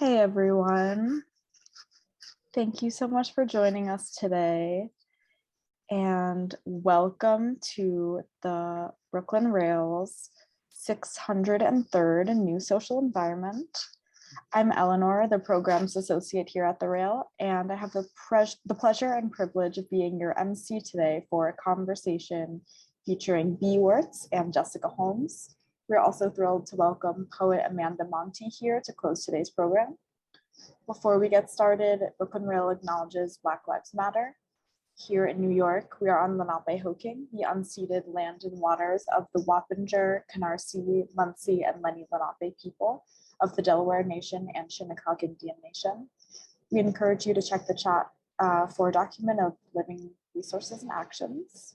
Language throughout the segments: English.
Hey everyone, thank you so much for joining us today and welcome to the Brooklyn Rail's 603rd New Social Environment. I'm Eleanor, the Programs Associate here at the Rail, and I have the pleasure and privilege of being your MC today for a conversation featuring Wurtz and Jessica Holmes. We're also thrilled to welcome poet Amanda Monti here to close today's program. Before we get started, Brooklyn Rail acknowledges Black Lives Matter. Here in New York, we are on Lenape-Hoking, the unceded land and waters of the Wappinger, Canarsie, Munsee, and Lenni Lenape people of the Delaware Nation and Shinnecock Indian Nation. We encourage you to check the chat for a document of living resources and actions.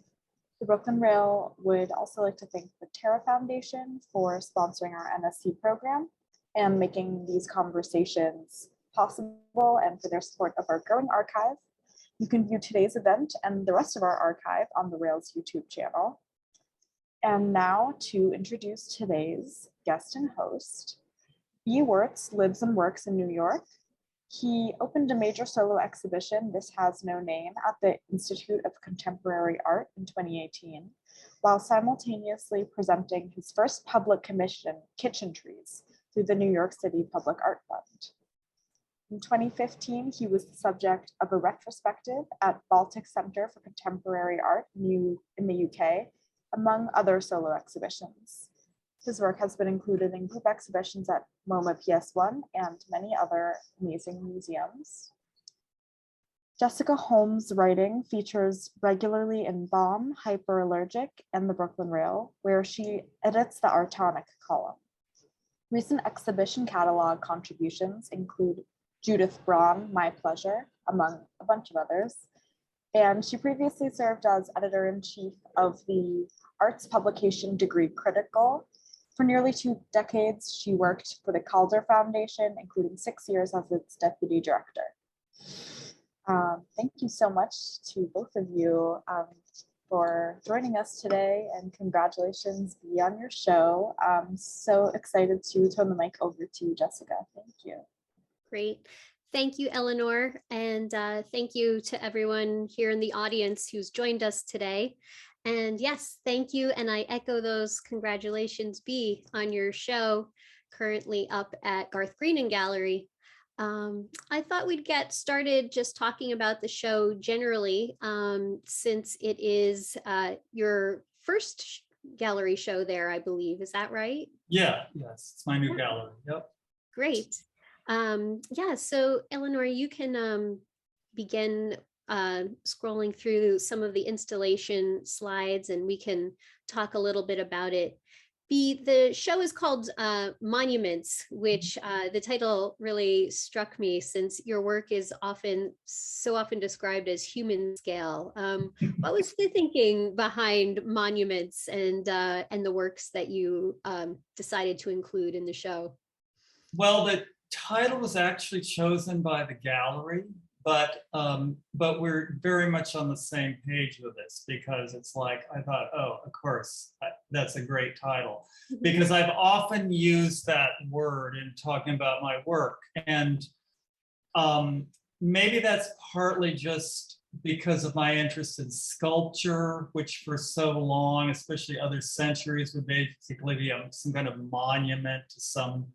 The Brooklyn Rail would also like to thank the Terra Foundation for sponsoring our NSE program and making these conversations possible and for their support of our growing archive. You can view today's event and the rest of our archive on the Rail's YouTube channel. And now to introduce today's guest and host. Wurtz lives and works in New York. He opened a major solo exhibition, This Has No Name, at the Institute of Contemporary Art in 2018, while simultaneously presenting his first public commission, Kitchen Trees, through the New York City Public Art Fund. In 2015, he was the subject of a retrospective at BALTIC Centre for Contemporary Art in the UK, among other solo exhibitions. His work has been included in group exhibitions at MoMA PS1 and many other amazing museums. Jessica Holmes' writing features regularly in Bomb, Hyperallergic, and the Brooklyn Rail, where she edits the ArTonic column. Recent exhibition catalog contributions include Judith Braun, My Pleasure, among a bunch of others. And she previously served as editor-in-chief of the arts publication Degree Critical. For nearly 2 decades, she worked for the Calder Foundation, including 6 years as its deputy director. Thank you so much to both of you for joining us today, and congratulations be on your show. I'm so excited to turn the mic over to Jessica. Thank you. Great. Thank you, Eleanor, and thank you to everyone here in the audience who's joined us today. And yes, thank you, and I echo those congratulations, B, on your show, currently up at Garth Greenan Gallery. I thought we'd get started just talking about the show generally, since it is your first gallery show there, I believe. Is that right? Yeah, yes, it's my new gallery. Yep. Great. Yeah, so Eleanor, you can begin scrolling through some of the installation slides and we can talk a little bit about it. The show is called Monuments, which the title really struck me since your work is so often described as human scale. What was the thinking behind Monuments and the works that you decided to include in the show? Well, the title was actually chosen by the gallery, but we're very much on the same page with this because it's like, I thought, oh, of course, that's a great title. Because I've often used that word in talking about my work. And maybe that's partly just because of my interest in sculpture, which for so long, especially other centuries, would basically be some kind of monument to some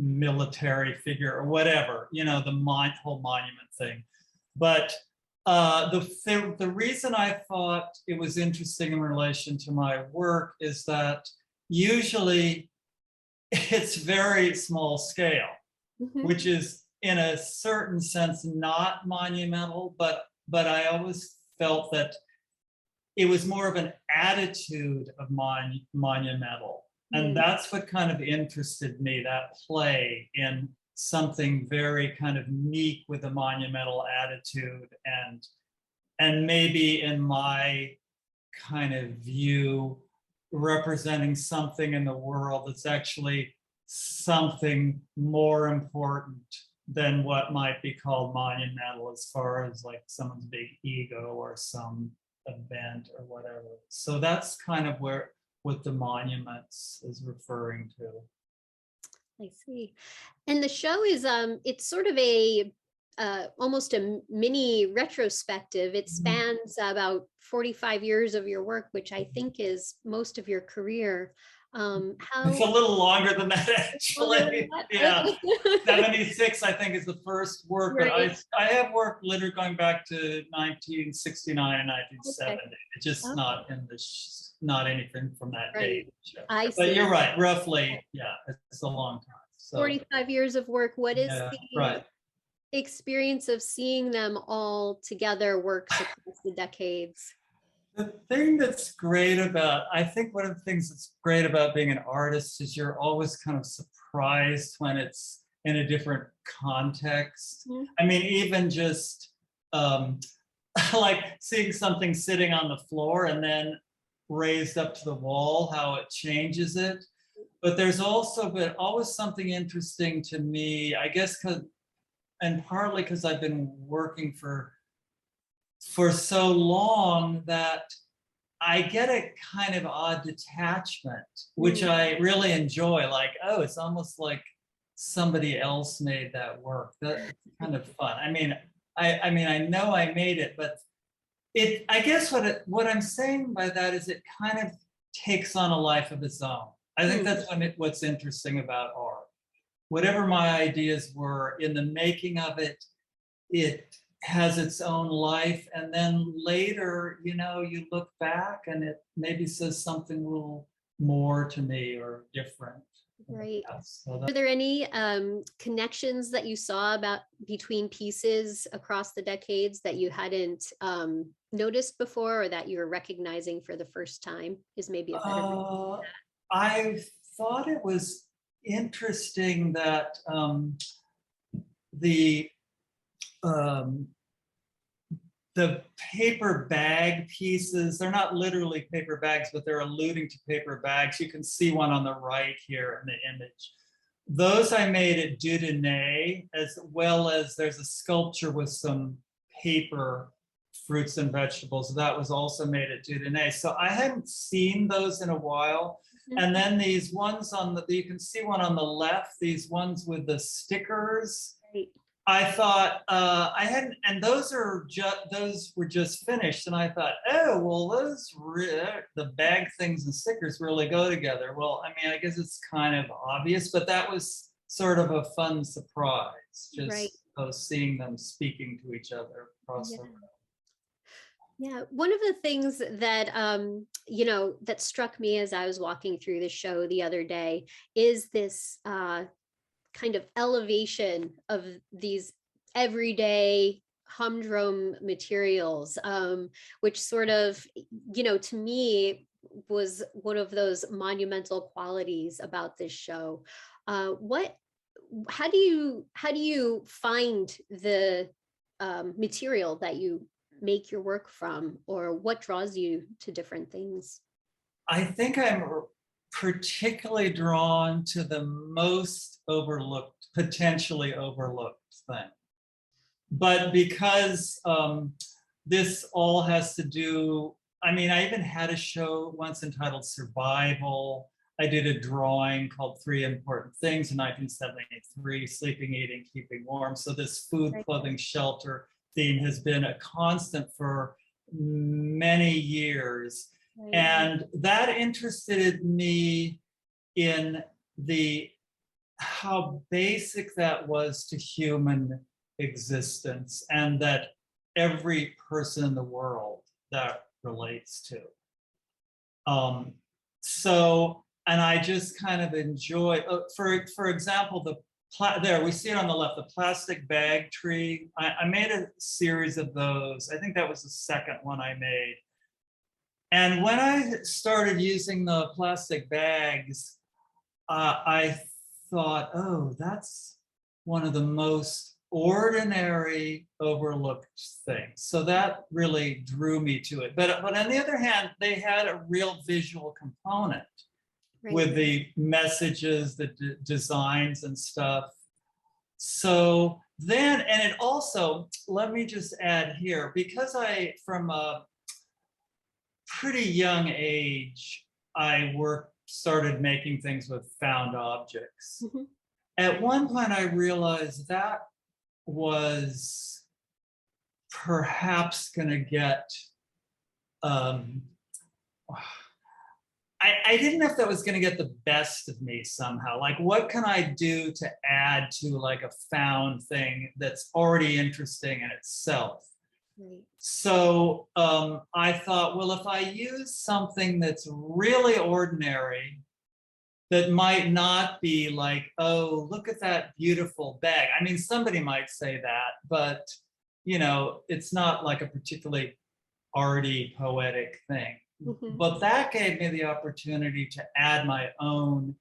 military figure or whatever, you know, the whole monument thing. But the reason I thought it was interesting in relation to my work is that usually it's very small scale, which is in a certain sense not monumental, but I always felt that it was more of an attitude of monumental. And that's what kind of interested me, that play in something very kind of meek with a monumental attitude, and maybe in my kind of view, representing something in the world that's actually something more important than what might be called monumental as far as like someone's big ego or some event or whatever. So that's kind of what the monuments is referring to. I see. And the show is it's sort of a almost a mini retrospective. It spans about 45 years of your work, which I think is most of your career. It's a little longer than that, actually. Yeah, 76, I think, is the first work, but I have work literally going back to 1969 and 1970. Okay. It's just not in the not anything from that date. But you're right, roughly, yeah, it's a long time. So 45 years of work. What is the experience of seeing them all together works across the decades? The thing that's great about, I think one of the things that's great about being an artist is you're always kind of surprised when it's in a different context. Mm-hmm. I mean, even just like seeing something sitting on the floor and then raised up to the wall, how it changes it. But there's also been always something interesting to me, I guess, and partly because I've been working for so long that I get a kind of odd detachment, which I really enjoy. Like, oh, it's almost like somebody else made that work. That's kind of fun. I mean, I know I made it, but I guess what I'm saying by that is it kind of takes on a life of its own. I think that's what's interesting about art. Whatever my ideas were in the making of it, it has its own life, and then later, you know, you look back and it maybe says something a little more to me or different. Right. So are there any connections that you saw between pieces across the decades that you hadn't noticed before, or that you were recognizing for the first time? Is maybe a better way to do that. I thought it was interesting that the paper bag pieces, they're not literally paper bags, but they're alluding to paper bags. You can see one on the right here in the image. Those I made at Dieudonné, as well as there's a sculpture with some paper fruits and vegetables. That was also made at Dieudonné. So I hadn't seen those in a while. And then these ones you can see one on the left, these ones with the stickers. Right. I thought I hadn't, and those were just finished, and I thought, oh well, the bag things and stickers really go together. Well, I mean, I guess it's kind of obvious, but that was sort of a fun surprise, just seeing them speaking to each other across the room. Yeah, one of the things that you know, that struck me as I was walking through the show the other day is this kind of elevation of these everyday humdrum materials, which sort of, you know, to me was one of those monumental qualities about this show. How do you find the material that you make your work from, or what draws you to different things? I think I'm particularly drawn to the most overlooked, potentially overlooked thing. But because this all has to do, I mean, I even had a show once entitled Survival. I did a drawing called 3 Important Things in 1973, sleeping, eating, keeping warm. So this food, clothing, shelter theme has been a constant for many years. And that interested me in how basic that was to human existence, and that every person in the world that relates to. And I just kind of enjoy, for example, there we see it on the left, the plastic bag tree. I made a series of those. I think that was the second one I made. And when I started using the plastic bags, I thought, oh, that's one of the most ordinary, overlooked things. So that really drew me to it. But on the other hand, they had a real visual component with the messages, the designs and stuff. So then, and it also, let me just add here, because from a pretty young age, I started making things with found objects. at one point I realized that was perhaps going to get, I didn't know if that was going to get the best of me somehow. Like, what can I do to add to like a found thing that's already interesting in itself? Right. So I thought, well, if I use something that's really ordinary, that might not be like, oh, look at that beautiful bag. I mean, somebody might say that, but you know, it's not like a particularly arty, poetic thing. Mhm. But that gave me the opportunity to add my own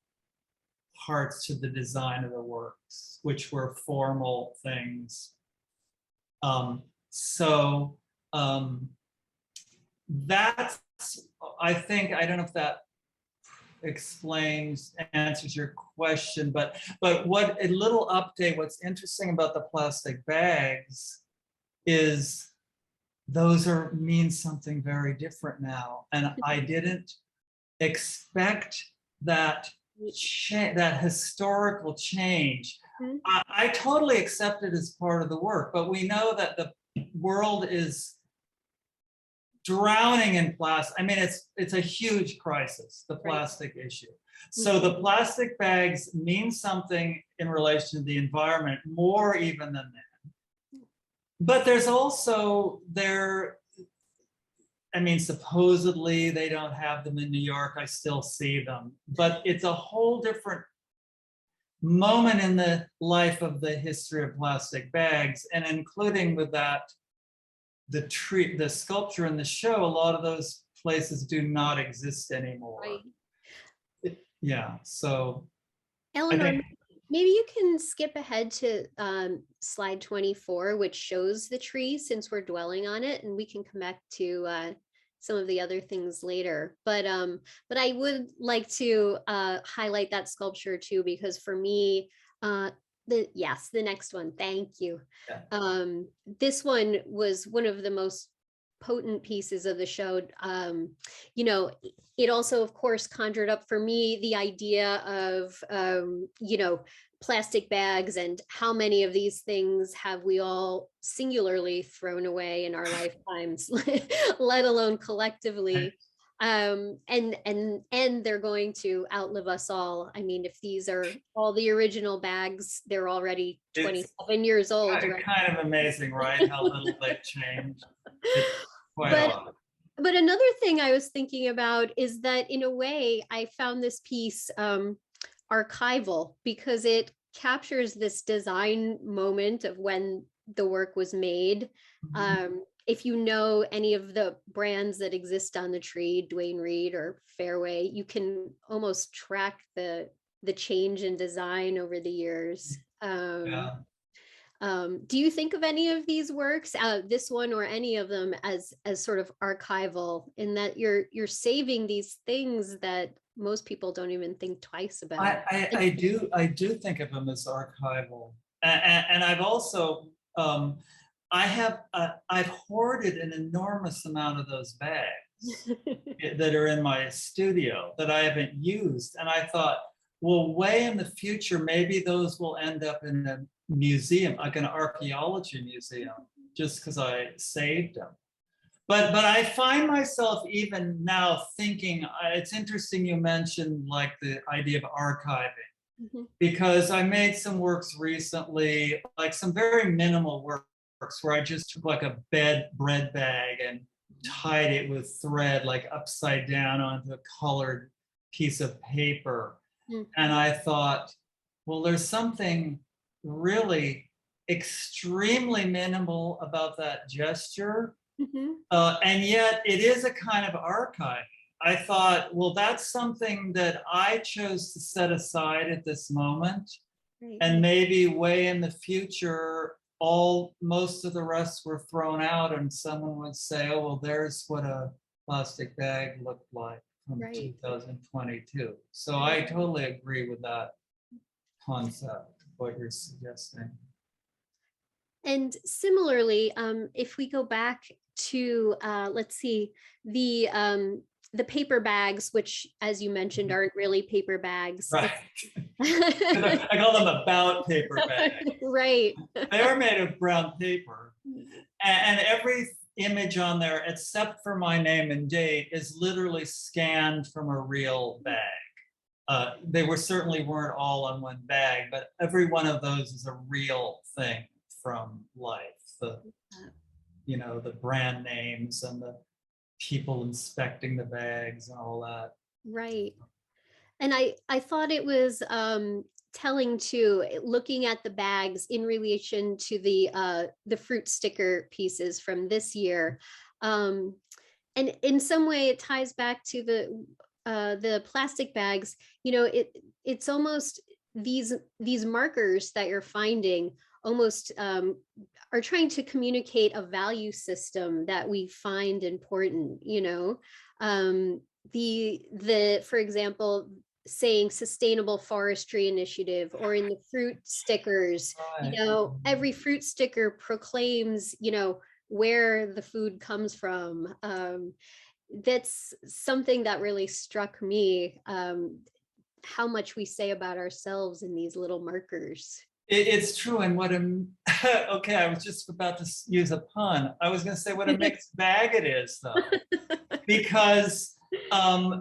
parts to the design of the works, which were formal things. That's, I think, I don't know if that answers your question, but what a little update, what's interesting about the plastic bags is those mean something very different now. And I didn't expect that that historical change. Mhm. I totally accept it as part of the work, but we know that the world is drowning in plastic. I mean, it's a huge crisis, the plastic issue. So the plastic bags mean something in relation to the environment, more even than that. But there's also I mean, supposedly they don't have them in New York. I still see them, but it's a whole different moment in the life of the history of plastic bags, and including with that, the sculpture in the show, a lot of those places do not exist anymore. Right. Yeah, so Eleanor, I think, maybe you can skip ahead to slide 24, which shows the tree, since we're dwelling on it, and we can come back to some of the other things later. But I would like to highlight that sculpture too, because for me, the next one, thank you. yeah. This one was one of the most potent pieces of the show. You know, it also, of course, conjured up for me the idea of, you know, plastic bags and how many of these things have we all singularly thrown away in our lifetimes, let alone collectively. And they're going to outlive us all. I mean, if these are all the original bags, they're already 27 years old. Right? Kind of amazing, right? How little they've changed. It's quite odd. But another thing I was thinking about is that in a way, I found this piece archival, because it captures this design moment of when the work was made. If you know any of the brands that exist on the tree, Duane Reade or Fairway, you can almost track the change in design over the years. Yeah. Do you think of any of these works, this one or any of them, as sort of archival, in that you're saving these things that most people don't even think twice about? I do think of them as archival, and I've also I've hoarded an enormous amount of those bags that are in my studio that I haven't used, and I thought, well, way in the future, maybe those will end up in a museum, like an archaeology museum, just because I saved them. But I find myself even now thinking, it's interesting you mentioned like the idea of archiving, because I made some works recently, like some very minimal works where I just took like a bread bag and tied it with thread, like upside down onto a colored piece of paper. And I thought, well, there's something really extremely minimal about that gesture. And yet it is a kind of archive. I thought, well, that's something that I chose to set aside at this moment. And maybe way in the future, most of the rest were thrown out, and someone would say, oh, well, there's what a plastic bag looked like from 2022. So I totally agree with that concept, what you're suggesting. And similarly, if we go back to, let's see, the paper bags, which, as you mentioned, aren't really paper bags. Right. I call them about paper bags. Right. They are made of brown paper. And every image on there, except for my name and date, is literally scanned from a real bag. They certainly weren't all on one bag, but every one of those is a real thing from life. The brand names and the people inspecting the bags and all that. Right. And I thought it was telling too, looking at the bags in relation to the fruit sticker pieces from this year. And in some way it ties back to the plastic bags. It's almost these markers that you're finding almost are trying to communicate a value system that we find important. For example, saying sustainable forestry initiative, or in the fruit stickers, Right. Every fruit sticker proclaims, where the food comes from. That's something that really struck me, how much we say about ourselves in these little markers. It's true. And okay, I was just about to use a pun. I was going to say what a mixed bag it is, though, because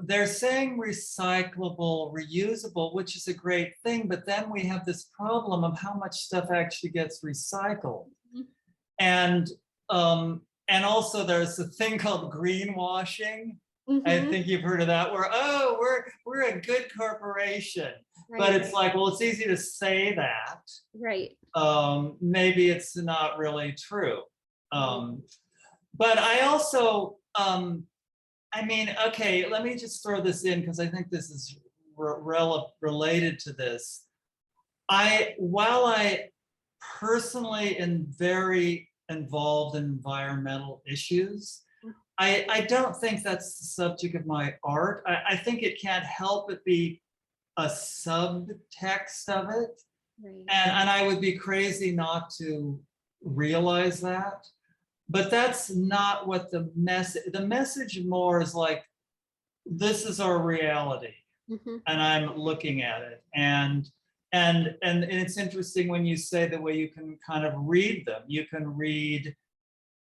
they're saying recyclable, reusable, which is a great thing. But then we have this problem of how much stuff actually gets recycled. And also there's a thing called greenwashing. I think you've heard of that, where, we're a good corporation. Right. But it's like, well, it's easy to say that. Right. Maybe it's not really true. But I also, okay, let me just throw this in because I think this is related to this. While I personally am very involved in environmental issues, I don't think that's the subject of my art. I think it can't help but be a subtext of it. Right. And I would be crazy not to realize that. But that's not what the message more is like, this is our reality. And I'm looking at it. And it's interesting when you say the way you can kind of read them. You can read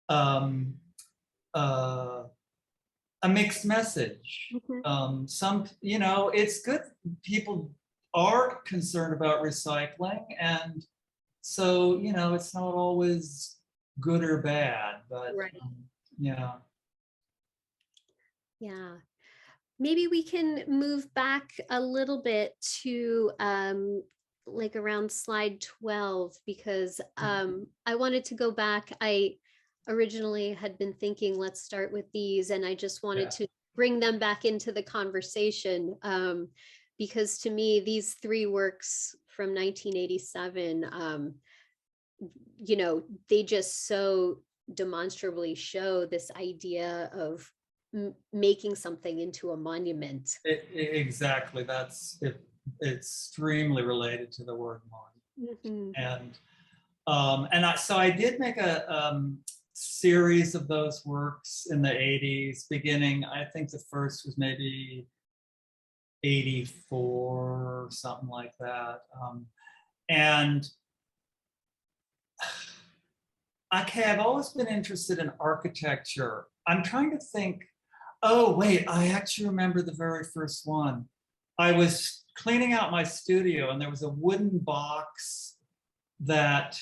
a mixed message. It's good. People are concerned about recycling. And so, it's not always good or bad, but right. Yeah. Maybe we can move back a little bit to like around slide 12, because I wanted to go back. I originally had been thinking, let's start with these, and I just wanted to bring them back into the conversation, because to me, these three works from 1987, they just so demonstrably show this idea of making something into a monument. Exactly. That's it. Extremely related to the word monument. So I did make a series of those works in the 80s, beginning, I think the first was maybe 84 or something like that. I've always been interested in architecture. I'm trying to think, I actually remember the very first one. I was cleaning out my studio and there was a wooden box that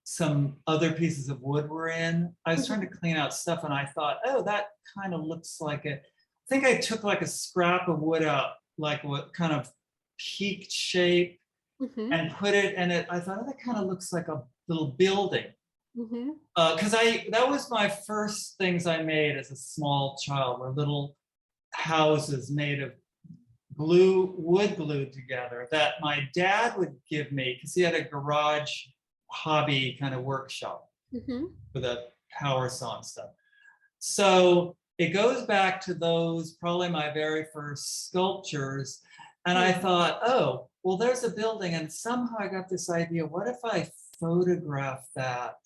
some other pieces of wood were in. I was trying to clean out stuff and I thought, that kind of looks like it. I think I took like a scrap of wood out, like what kind of peaked shape, and put it in it. I thought, that kind of looks like a little building. Because that was my first things I made as a small child, were little houses made of wood glued together that my dad would give me, because he had a garage hobby kind of workshop for the power saw and stuff. So it goes back to those, probably my very first sculptures. And I thought, well, there's a building. And somehow I got this idea, what if I photograph that,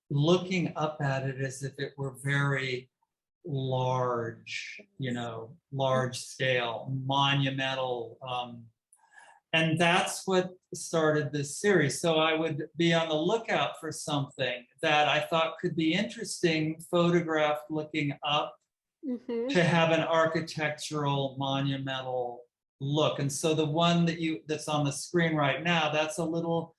looking up at it as if it were very large, large scale, monumental. And that's what started this series. So I would be on the lookout for something that I thought could be interesting, photographed looking up, to have an architectural monumental look. And so the one that's on the screen right now, that's a little,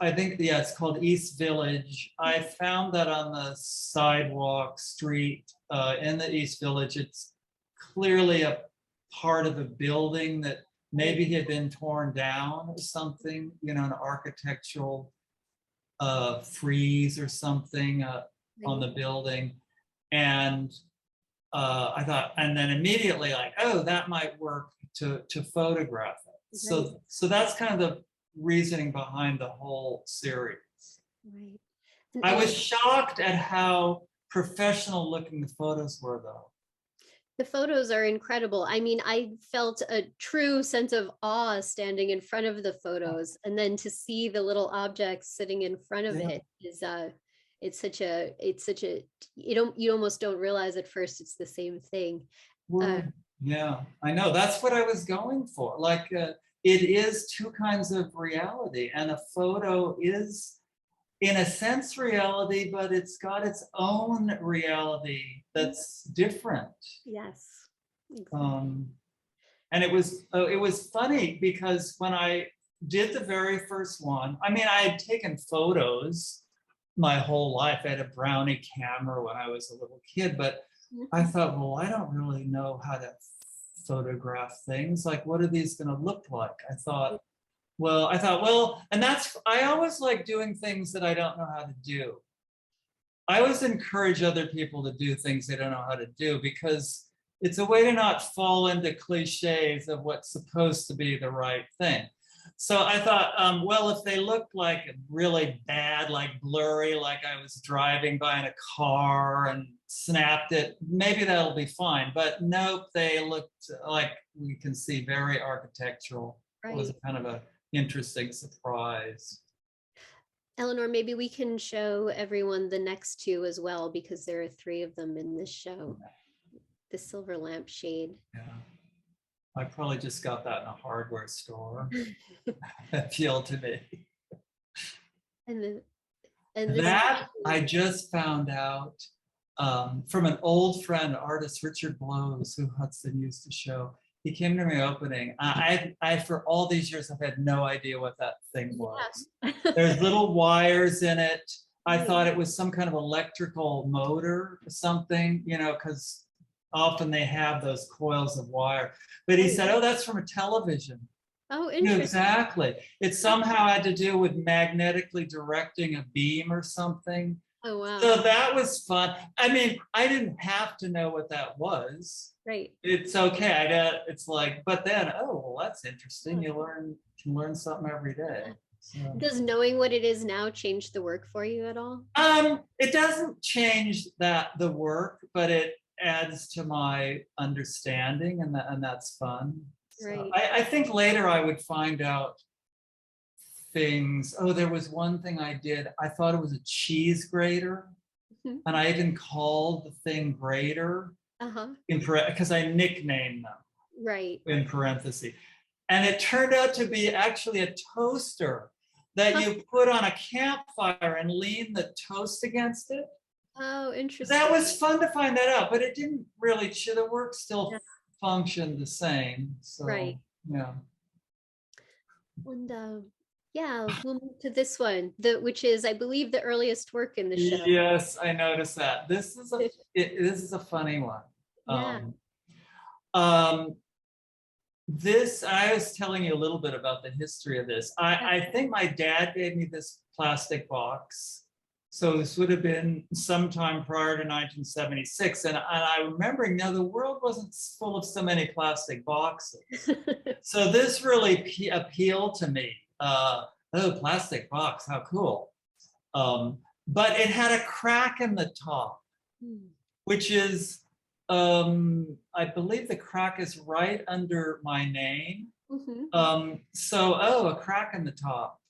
I think, yeah, it's called East Village. I found that on the sidewalk street in the East Village. It's clearly a part of a building that maybe had been torn down or something, you know, an architectural frieze or something on the building. And I thought, and then immediately like, oh, that might work to photograph it. Right. So that's kind of the reasoning behind the whole series. Right. I was shocked at how professional looking the photos were, though. The photos are incredible. I mean, I felt a true sense of awe standing in front of the photos, and then to see the little objects sitting in front of it is it's such a you almost don't realize at first it's the same thing. Yeah, I know, that's what I was going for. Like it is two kinds of reality, and a photo is in a sense reality, but it's got its own reality that's different. Yes. Exactly. And it was funny because when I did the very first one, I mean, I had taken photos my whole life. I had a Brownie camera when I was a little kid, but I thought, well, I don't really know how to photograph things. Like, what are these going to look like? I thought, well, and I always like doing things that I don't know how to do. I always encourage other people to do things they don't know how to do, because it's a way to not fall into cliches of what's supposed to be the right thing. So I thought, well, if they looked like really bad, like blurry, like I was driving by in a car and snapped it, maybe that'll be fine. But nope, they looked like, we can see, very architectural. Right. It was a kind of an interesting surprise. Eleanor, maybe we can show everyone the next two as well, because there are 3 of them in this show. The silver lampshade. Yeah. I probably just got that in a hardware store. Appealed to me. And that I just found out from an old friend, artist Richard Blows, who Hudson used to show. He came to my opening. I for all these years, I've had no idea what that thing was. Yeah. There's little wires in it. I thought it was some kind of electrical motor or something, you know, because often they have those coils of wire. But he said, oh, that's from a television. Oh, interesting. Exactly. It somehow had to do with magnetically directing a beam or something. Oh, wow. So that was fun. I mean, I didn't have to know what that was. Right. It's okay. It's like, but then, oh, well, that's interesting. You can learn something every day. So. Does knowing what it is now change the work for you at all? It doesn't change the work, but it adds to my understanding, and that's fun. Right. So I think later I would find out things. Oh, there was one thing I did. I thought it was a cheese grater, and I even called the thing grater because I nicknamed them. Right. In parentheses. And it turned out to be actually a toaster that you put on a campfire and lean the toast against it. Oh, interesting. That was fun to find that out, but it didn't really, the work still functioned the same. So, right. Yeah. And yeah, we'll move to this one, which is, I believe, the earliest work in the show. Yes, I noticed that. This is a funny one. Yeah. This, I was telling you a little bit about the history of this. I think my dad gave me this plastic box. So this would have been sometime prior to 1976. And I'm remembering, now the world wasn't full of so many plastic boxes. So this really appealed to me. Oh, plastic box, how cool. But it had a crack in the top, which is, I believe the crack is right under my name. So, a crack in the top.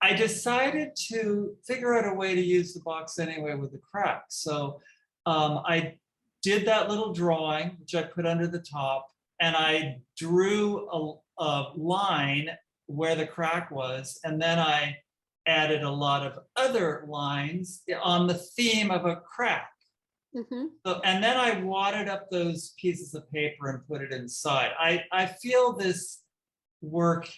I decided to figure out a way to use the box anyway with the crack. So I did that little drawing, which I put under the top. and I drew a line where the crack was, and then I added a lot of other lines on the theme of a crack. So, and then I wadded up those pieces of paper and put it inside. I feel this work,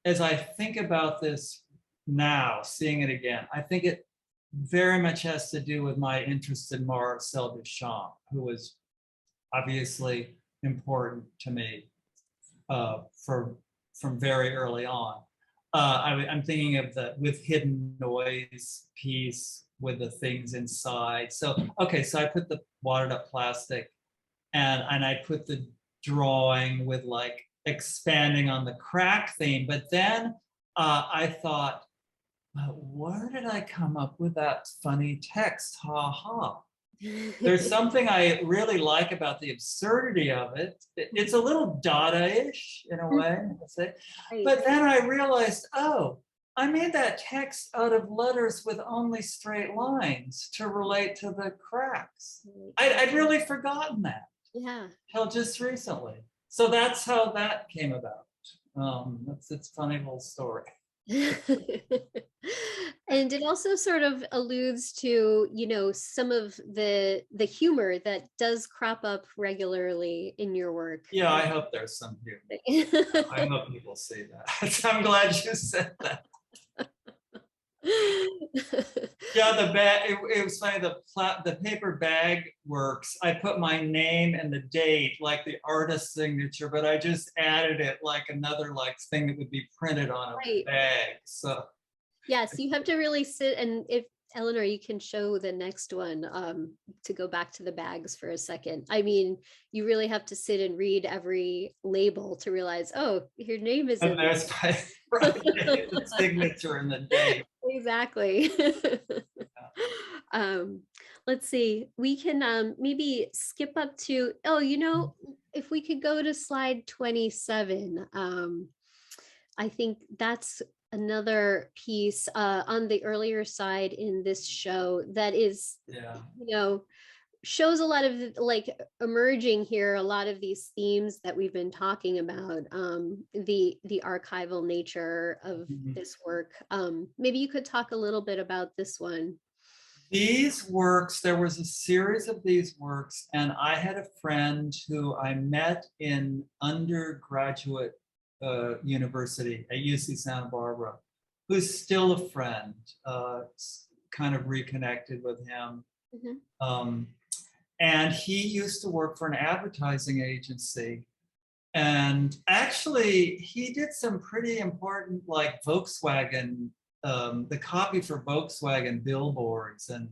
as I think about this now, seeing it again, I think it very much has to do with my interest in Marcel Duchamp, who was obviously important to me from very early on. I'm thinking of the with hidden noise piece with the things inside. So, okay, so I put the watered up plastic and I put the drawing with like expanding on the crack theme. But then I thought, where did I come up with that funny text? Ha ha. There's something I really like about the absurdity of it. It's a little Dada-ish in a way, but then I realized, oh, I made that text out of letters with only straight lines to relate to the cracks. I'd really forgotten that. Yeah. Till just recently. So that's how that came about. It's a funny little story. And it also sort of alludes to, you know, some of the humor that does crop up regularly in your work. Yeah, I hope there's some humor. I hope people see that. I'm glad you said that. Yeah, the bag, it was funny, the paper bag works. I put my name and the date, like the artist's signature, but I just added it like another like thing that would be printed on a bag. So yes, you have to really sit, and if Eleanor, you can show the next one to go back to the bags for a second. I mean, you really have to sit and read every label to realize, oh, your name is in there's the signature and the date. Exactly. Let's see, we can maybe skip up to, oh, you know, if we could go to slide 27. I think that's another piece on the earlier side in this show that is, you know, shows a lot of like emerging here, a lot of these themes that we've been talking about, the archival nature of this work. Maybe you could talk a little bit about this one. These works, there was a series of these works, and I had a friend who I met in undergraduate university at UC Santa Barbara, who's still a friend, kind of reconnected with him. And he used to work for an advertising agency. And actually, he did some pretty important, like Volkswagen, the copy for Volkswagen billboards and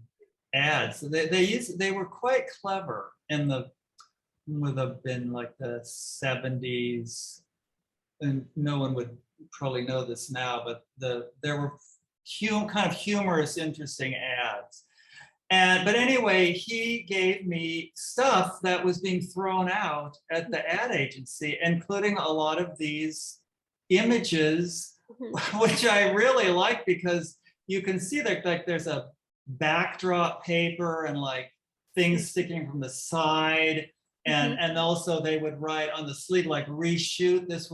ads. So they were quite clever in the, would have been like the 70s. And no one would probably know this now, but there were kind of humorous, interesting ads. But anyway, he gave me stuff that was being thrown out at the ad agency, including a lot of these images, which I really like because you can see that like there's a backdrop paper and like things sticking from the side. And also they would write on the sleeve like reshoot. This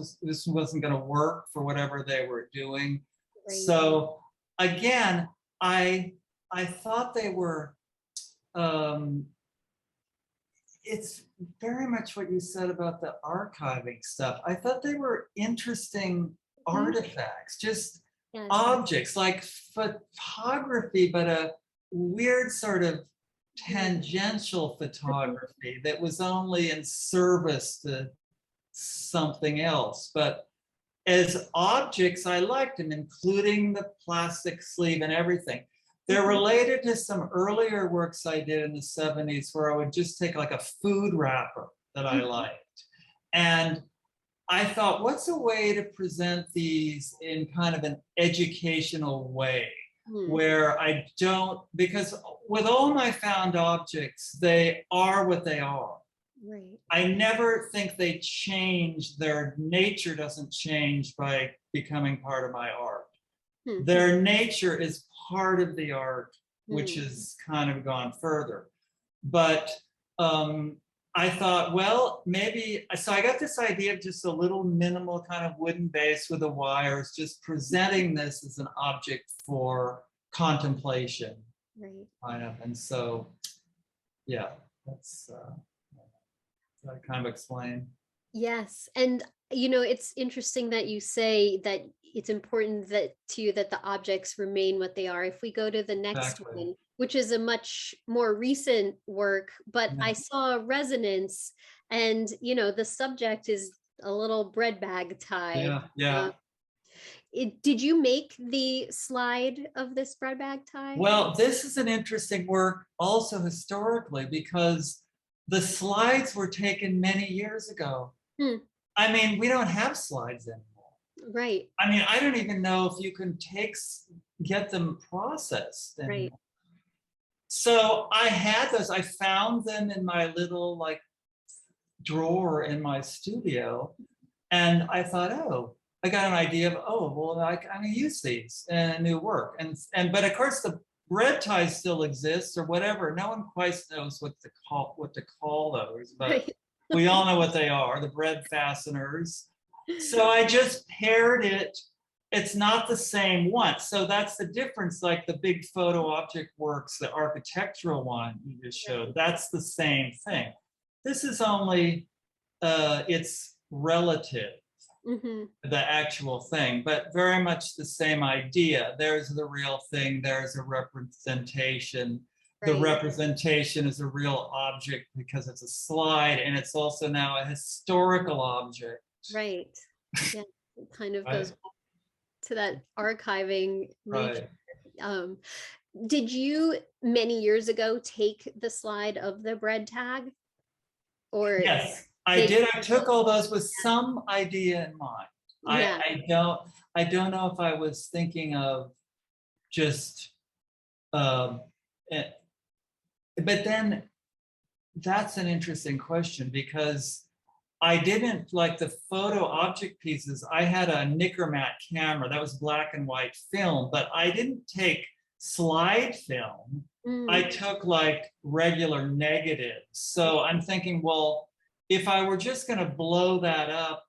wasn't going to work for whatever they were doing. Right. So again, I thought they were. It's very much what you said about the archiving stuff. I thought they were interesting artifacts, just objects like photography, but a weird sort of tangential photography that was only in service to something else. But as objects, I liked them, including the plastic sleeve and everything. They're related to some earlier works I did in the 70s where I would just take like a food wrapper that I liked. And I thought, what's a way to present these in kind of an educational way? Where I don't, because with all my found objects, they are what they are. Right. I never think they change, their nature doesn't change by becoming part of my art. Their nature is part of the art, which has kind of gone further. But I thought, well, maybe, so I got this idea of just a little minimal kind of wooden base with the wires, just presenting this as an object for contemplation, Right. kind of. And so, yeah, that's that kind of explain. Yes. And it's interesting that you say that it's important that to you that the objects remain what they are. If we go to the next Exactly. one, which is a much more recent work, but Yeah. I saw resonance, and the subject is a little bread bag tie. Yeah. Did you make the slide of this bread bag tie? Well, this is an interesting work also historically, because the slides were taken many years ago. I mean, we don't have slides anymore. Right. I mean, I don't even know if you can get them processed anymore. Right. So I had those, I found them in my little like drawer in my studio. And I thought, oh, I got an idea of, oh, well, I'm gonna use these in new work. But of course the bread ties still exist or whatever. No one quite knows what to call those, but Right. we all know what they are, the bread fasteners. So I just paired it. It's not the same one. So that's the difference, like the big photo object works, the architectural one you just showed, that's the same thing. This is only, it's relative, the actual thing, but very much the same idea. There's the real thing, there's a representation. The representation is a real object because it's a slide, and it's also now a historical object. Right. Yeah, it kind of Right. goes back to that archiving nature. Right. Did you many years ago take the slide of the bread tag? Or yes, I did. I took all those with some idea in mind. Yeah. I don't know if I was thinking of just but then that's an interesting question, because I didn't like the photo object pieces. I had a Nickermat camera that was black and white film, but I didn't take slide film. I took like regular negatives. So I'm thinking, well, if I were just going to blow that up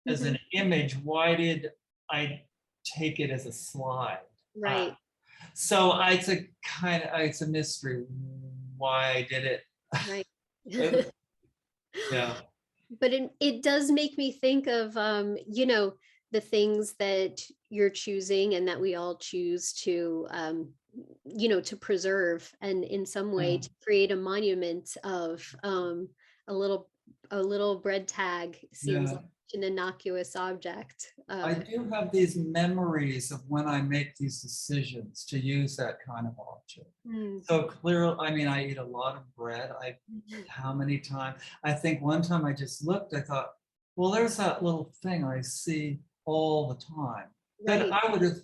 as an image, why did I take it as a slide? Right. So it's a mystery why I did it. Right. Yeah. But it does make me think of the things that you're choosing and that we all choose to to preserve, and in some way to create a monument of a little bread tag seems like an innocuous object. I do have these memories of when I make these decisions to use that kind of object. So clearly, I mean, I eat a lot of bread. How many times? I think one time I just looked, I thought, well, there's that little thing I see all the time. That I would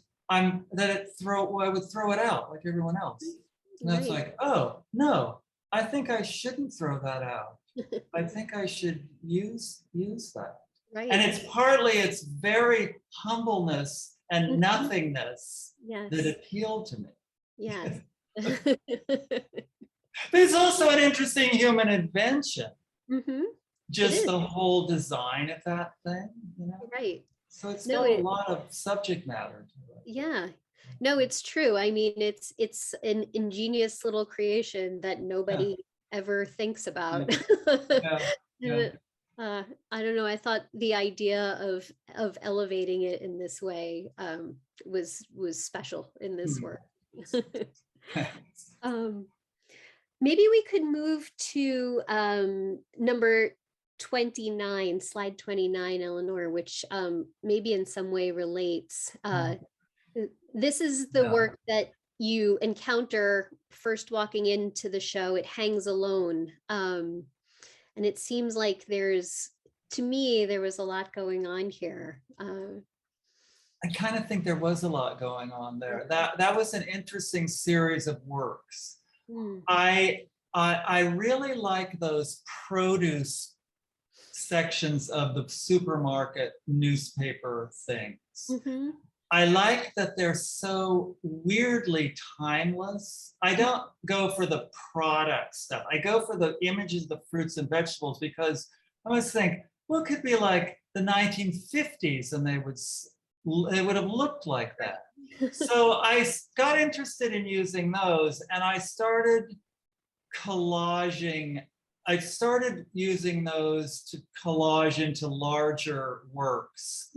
throw it out like everyone else. And that's like, oh, no, I think I shouldn't throw that out. I think I should use that. Right. And it's very humbleness and nothingness that appealed to me. Yes. But it's also an interesting human invention. Just the whole design of that thing, Right. So it's got a lot of subject matter to it. Yeah. No, it's true. I mean, it's an ingenious little creation that nobody ever thinks about. I don't know. I thought the idea of elevating it in this way was special in this work. Maybe we could move to number 29, slide 29, Eleanor, which maybe in some way relates. This is the work that you encounter first walking into the show. It hangs alone. And it seems like to me, there was a lot going on here. I kind of think there was a lot going on there. That was an interesting series of works. I really like those produce sections of the supermarket newspaper things. I like that they're so weirdly timeless. I don't go for the product stuff. I go for the images of the fruits and vegetables because I always think, well, it could be like the 1950s and they would have looked like that. So I got interested in using those and I started collaging. I started using those to collage into larger works,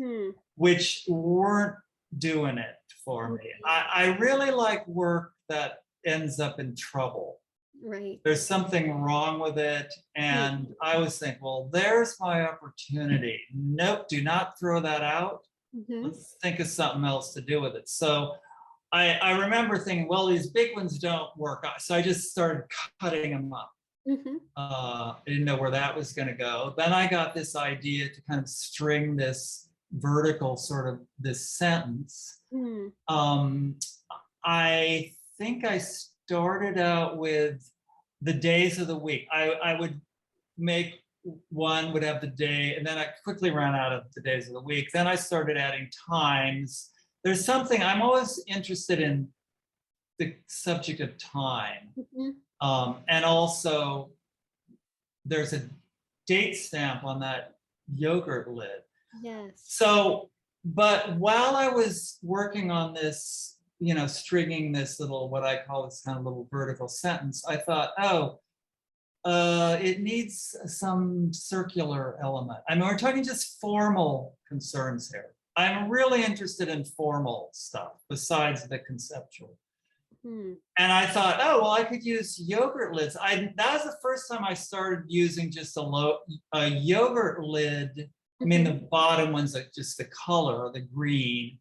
which weren't doing it for me. I really like work that ends up in trouble. Right. There's something wrong with it. And I always think, well, there's my opportunity. Nope, do not throw that out. Let's think of something else to do with it. So I remember thinking, well, these big ones don't work. So I just started cutting them up. I didn't know where that was going to go. Then I got this idea to kind of string this vertical sort of this sentence. I think I started out with the days of the week. I would make one, would have the day, and then I quickly ran out of the days of the week. Then I started adding times. There's something, I'm always interested in the subject of time. And also there's a date stamp on that yogurt lid. Yes. So, but while I was working on this, you know, stringing this little, what I call this kind of little vertical sentence, I thought, oh, it needs some circular element. I mean, we're talking just formal concerns here. I'm really interested in formal stuff besides the conceptual. And I thought, oh, well, I could use yogurt lids. That was the first time I started using just a yogurt lid. I mean, the bottom one's like just the color or the green.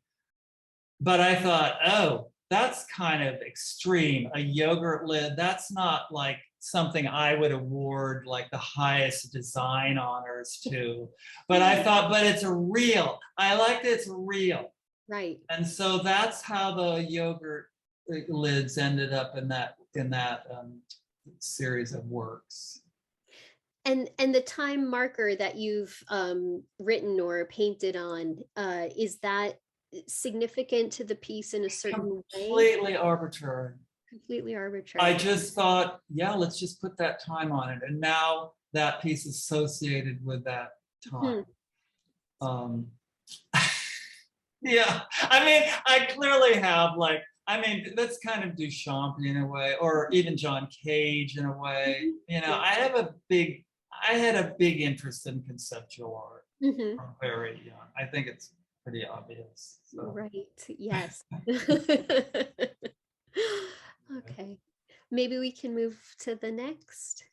But I thought, oh, that's kind of extreme. A yogurt lid, that's not like something I would award like the highest design honors to. But I thought, but it's a real. I like that it's real. Right. And so that's how the yogurt lids ended up in that series of works. And the time marker that you've written or painted on, is that significant to the piece in a certain way? Completely arbitrary. Completely arbitrary. I just thought, yeah, let's just put that time on it. And now that piece is associated with that time. Yeah, I mean, I clearly have like, I mean, that's kind of Duchamp in a way, or even John Cage in a way. You know, I had a big interest in conceptual art from very young. I think it's pretty obvious. So. Right, yes. Okay, maybe we can move to the next,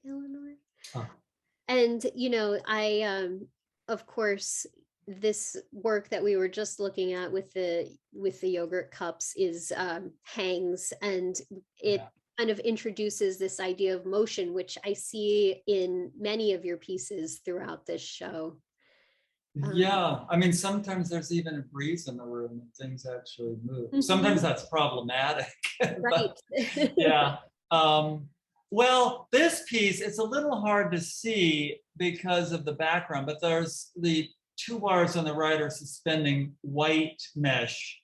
Eleanor. And, you know, I, of course, this work that we were just looking at with the yogurt cups is hangs, and it kind of introduces this idea of motion, which I see in many of your pieces throughout this show. Yeah, I mean, sometimes there's even a breeze in the room and things actually move. Sometimes that's problematic. Right. Yeah. Well, this piece, it's a little hard to see because of the background, but there's the two wires on the right are suspending white mesh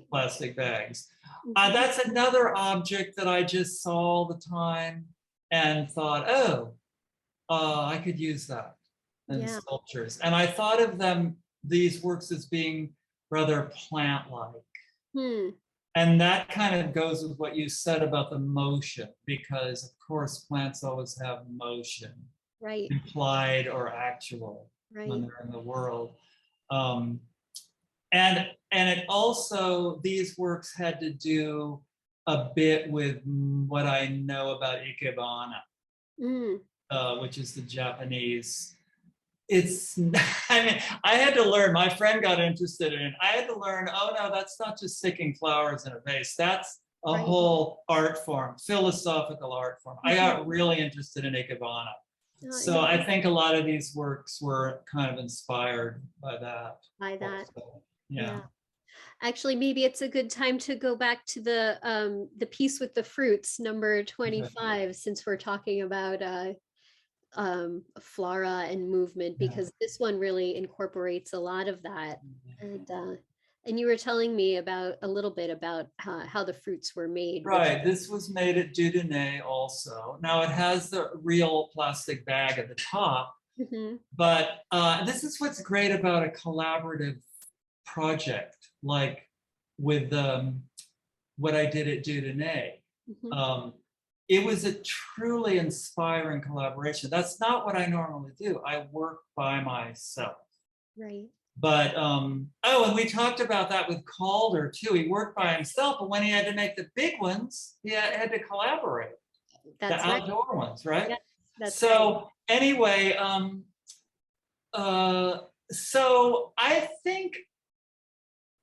plastic bags. That's another object that I just saw all the time and thought, oh, I could use that in sculptures. And I thought of these works as being rather plant-like. And that kind of goes with what you said about the motion, because of course plants always have motion, implied or actual. When they're in the world. And it also, these works had to do a bit with what I know about Ikebana, which is the Japanese. It's, I mean, I had to learn, my friend got interested in it. I had to learn, oh no, that's not just sticking flowers in a vase. That's a whole art form, philosophical art form. I got really interested in Ikebana. So I think a lot of these works were kind of inspired by that. Also. Yeah. Actually, maybe it's a good time to go back to the piece with the fruits, number 25, since we're talking about flora and movement, because this one really incorporates a lot of that. And you were telling me about a little bit about how the fruits were made. Right, this was made at Dieudonné also. Now it has the real plastic bag at the top, but this is what's great about a collaborative project, like with what I did at Dieudonné. It was a truly inspiring collaboration. That's not what I normally do. I work by myself. Right. But, oh, and we talked about that with Calder too. He worked by himself, but when he had to make the big ones, he had to collaborate. That's the outdoor ones, right? Yeah, that's so anyway, so I think,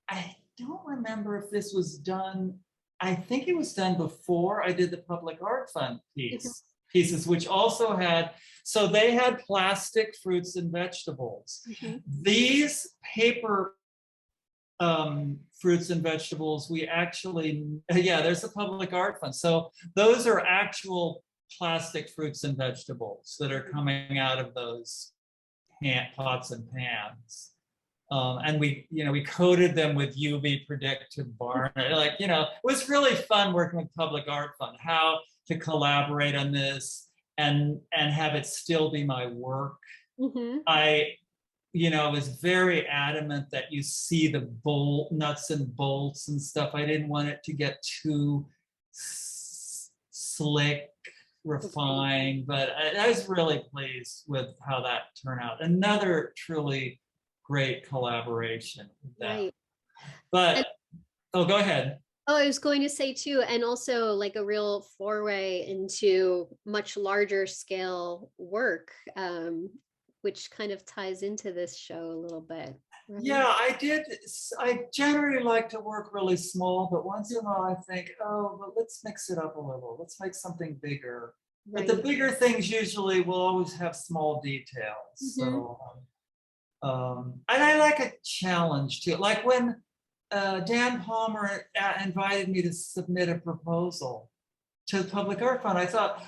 I don't remember if this was done, I think it was done before I did the Public Art Fund pieces, which also had, so they had plastic fruits and vegetables. These paper fruits and vegetables, we actually, there's a Public Art Fund. So those are actual plastic fruits and vegetables that are coming out of those pots and pans. And we coated them with UV predictive varnish. Like, it was really fun working with Public Art Fund, how to collaborate on this and have it still be my work. I was very adamant that you see the nuts and bolts and stuff. I didn't want it to get too slick, refined, but I was really pleased with how that turned out. Another truly great collaboration with that. Right. But go ahead. Oh, I was going to say too, and also like a real foray into much larger scale work, which kind of ties into this show a little bit. Right? Yeah, I generally like to work really small, but once in a while I think, oh, but let's mix it up a little. Let's make something bigger. Right. But the bigger things usually will always have small details. So, and I like a challenge too. Like when Dan Palmer invited me to submit a proposal to the Public Art Fund, I thought,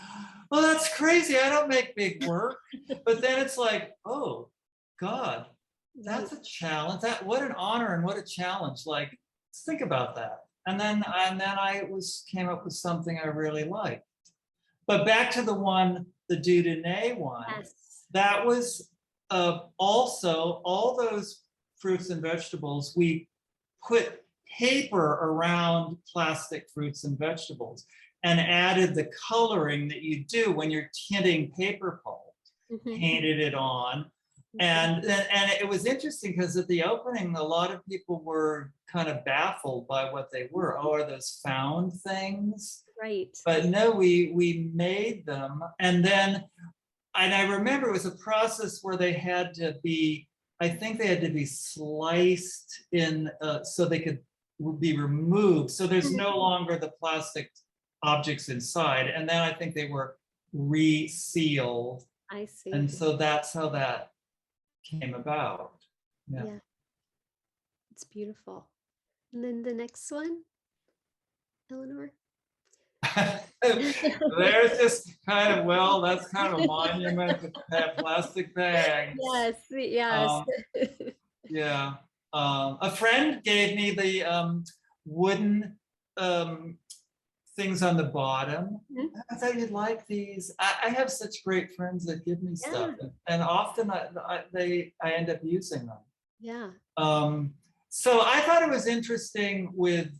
well, that's crazy. I don't make big work. But then it's like, oh, God, that's a challenge. What an honor and what a challenge. Like, let's think about that. And then I came up with something I really liked. But back to the Dieudonné one, that was also all those fruits and vegetables, we put paper around plastic fruits and vegetables and added the coloring that you do when you're tinting paper pulp, painted it on. And it was interesting because at the opening, a lot of people were kind of baffled by what they were. Oh, are those found things? Right. But no, we made them. And I remember it was a process where they had to be, I think they had to be sliced in so they could be removed. So there's no longer the plastic objects inside. And then I think they were resealed. I see. And so that's how that came about. Yeah. It's beautiful. And then the next one, Eleanor. There's just kind of, that's kind of a monument to that plastic bag. Yes. Yeah. A friend gave me the wooden things on the bottom. I thought you'd like these. I have such great friends that give me stuff, and often I end up using them. Yeah. So I thought it was interesting with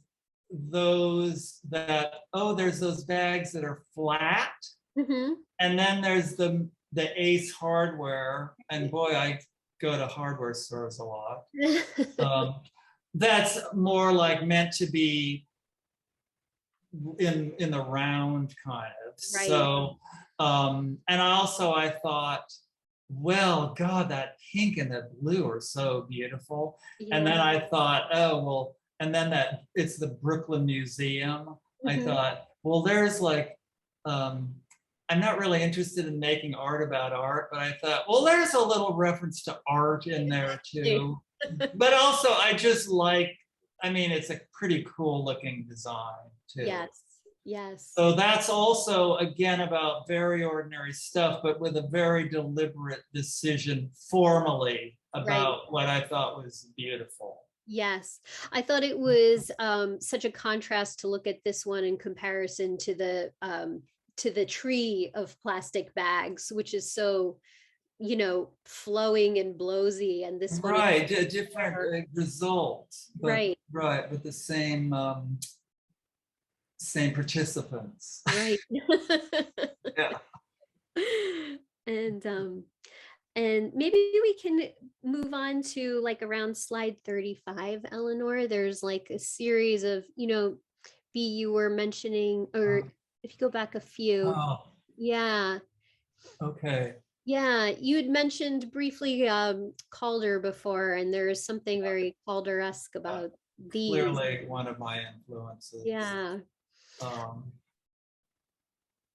those that, there's those bags that are flat, and then there's the Ace Hardware, and boy, I go to hardware stores a lot. That's more like meant to be in the round kind of. Right. So, and also I thought, well, God, that pink and the blue are so beautiful. Yeah. And then I thought, oh, well, and then it's the Brooklyn Museum. I thought, well, there's like, I'm not really interested in making art about art, but I thought, well, there's a little reference to art in there too. But also I just like, it's a pretty cool looking design too. Yes. So that's also, again, about very ordinary stuff, but with a very deliberate decision formally about what I thought was beautiful. Yes, I thought it was such a contrast to look at this one in comparison to the tree of plastic bags, which is so, you know, flowing and blowsy, and this one, Right, a different result, but right, right, with the same same participants. right. Yeah. And maybe we can move on to like around slide 35, Eleanor. There's like a series of, you know, you were mentioning, or if you go back a few, Oh, yeah. okay. Yeah, you had mentioned briefly Calder before, and there is something very Calder-esque about these. Clearly one of my influences. Yeah.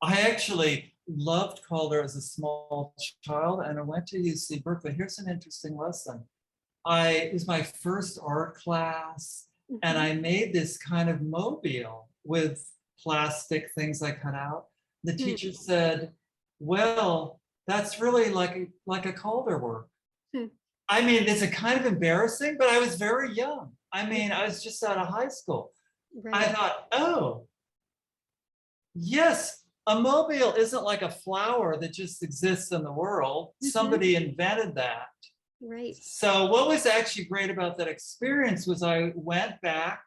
I actually loved Calder as a small child, and I went to UC Berkeley. Here's an interesting lesson. It was my first art class, and I made this kind of mobile with plastic things I cut out. The teacher said, well, that's really like a Calder work. I mean, it's a kind of embarrassing, but I was very young. I mean, I was just out of high school. Right. I thought, oh, yes, a mobile isn't like a flower that just exists in the world. Somebody invented that. Right. So what was actually great about that experience was I went back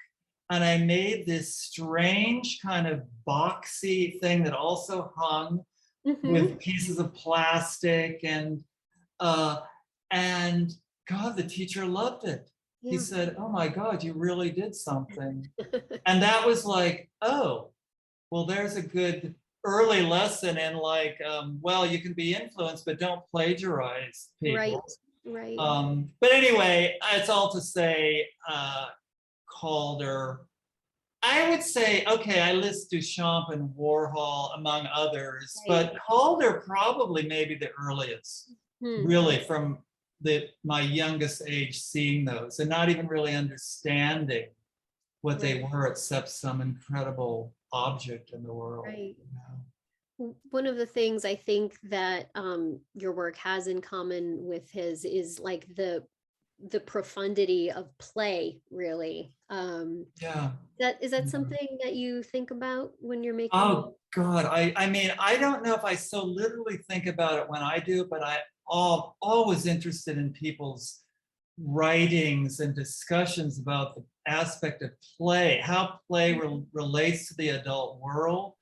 and I made this strange kind of boxy thing that also hung with pieces of plastic, and God, the teacher loved it. Yeah. He said, oh my God, you really did something. And that was like, oh, well, there's a good early lesson in like, well, you can be influenced, but don't plagiarize people. Right. But anyway, it's all to say, Calder. I would say, okay, I list Duchamp and Warhol among others, but Calder probably maybe the earliest, really from my youngest age seeing those and not even really understanding what they were except some incredible object in the world. Right. You know? One of the things I think that your work has in common with his is like the profundity of play, really. Yeah. Is that something that you think about when you're making? Oh God, I mean, I don't know if I so literally think about it when I do, but I'm always interested in people's writings and discussions about the aspect of play, how play relates to the adult world,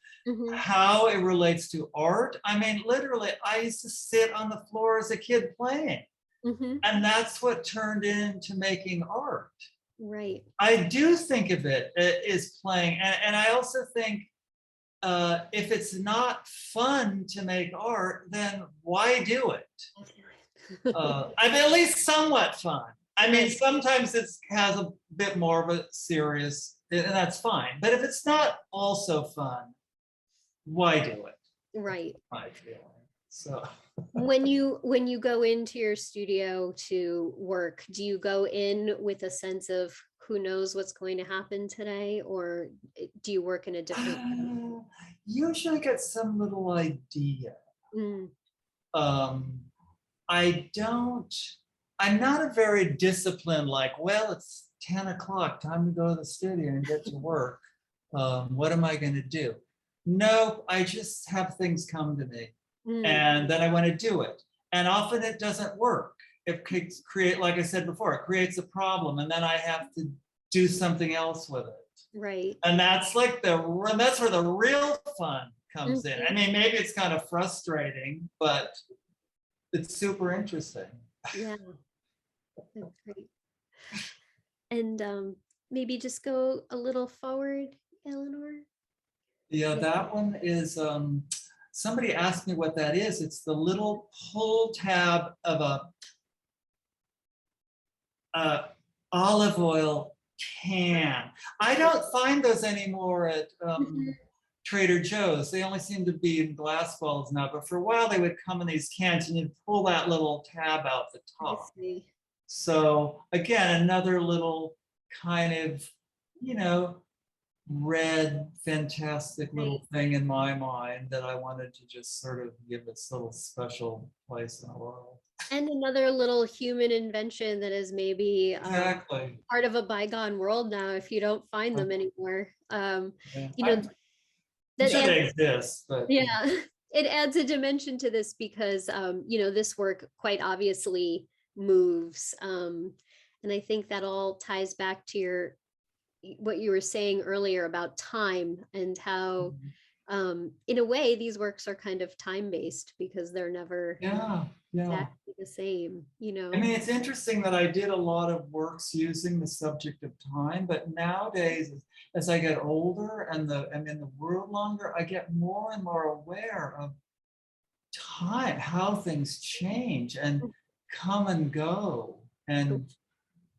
how it relates to art. I mean, literally, I used to sit on the floor as a kid playing. And that's what turned into making art. Right. I do think of it as playing. And I also think if it's not fun to make art, then why do it? I mean, at least somewhat fun. I mean, sometimes it has a bit more of a serious, and that's fine. But if it's not also fun, why do it? Right. My feeling. So when you go into your studio to work, do you go in with a sense of who knows what's going to happen today, or do you work in a different way? Usually get some little idea. I'm not a very disciplined, like, well, it's 10 o'clock, time to go to the studio and get to work. What am I going to do? No, I just have things come to me. And then I want to do it. And often it doesn't work. It create, like I said before, it creates a problem, and then I have to do something else with it. Right. And that's like that's where the real fun comes in. I mean, maybe it's kind of frustrating, but it's super interesting. Yeah, that's great. And maybe just go a little forward, Eleanor. Yeah, that one is, somebody asked me what that is. It's the little pull tab of a olive oil can. I don't find those anymore at Trader Joe's. They only seem to be in glass bottles now, but for a while they would come in these cans and you'd pull that little tab out the top. So again, another little kind of, you know, red, fantastic little thing in my mind that I wanted to just sort of give its little special place in the world. And another little human invention that is maybe Exactly. part of a bygone world now if you don't find them anymore. Yeah. You know, I'm that sure they adds, exist, but yeah, it adds a dimension to this because, you know, this work quite obviously moves. And I think that all ties back to what you were saying earlier about time and how, in a way, these works are kind of time-based because they're never yeah, yeah. exactly the same, you know. I mean, it's interesting that I did a lot of works using the subject of time, but nowadays, as I get older and I'm in the world longer, I get more and more aware of time, how things change and come and go and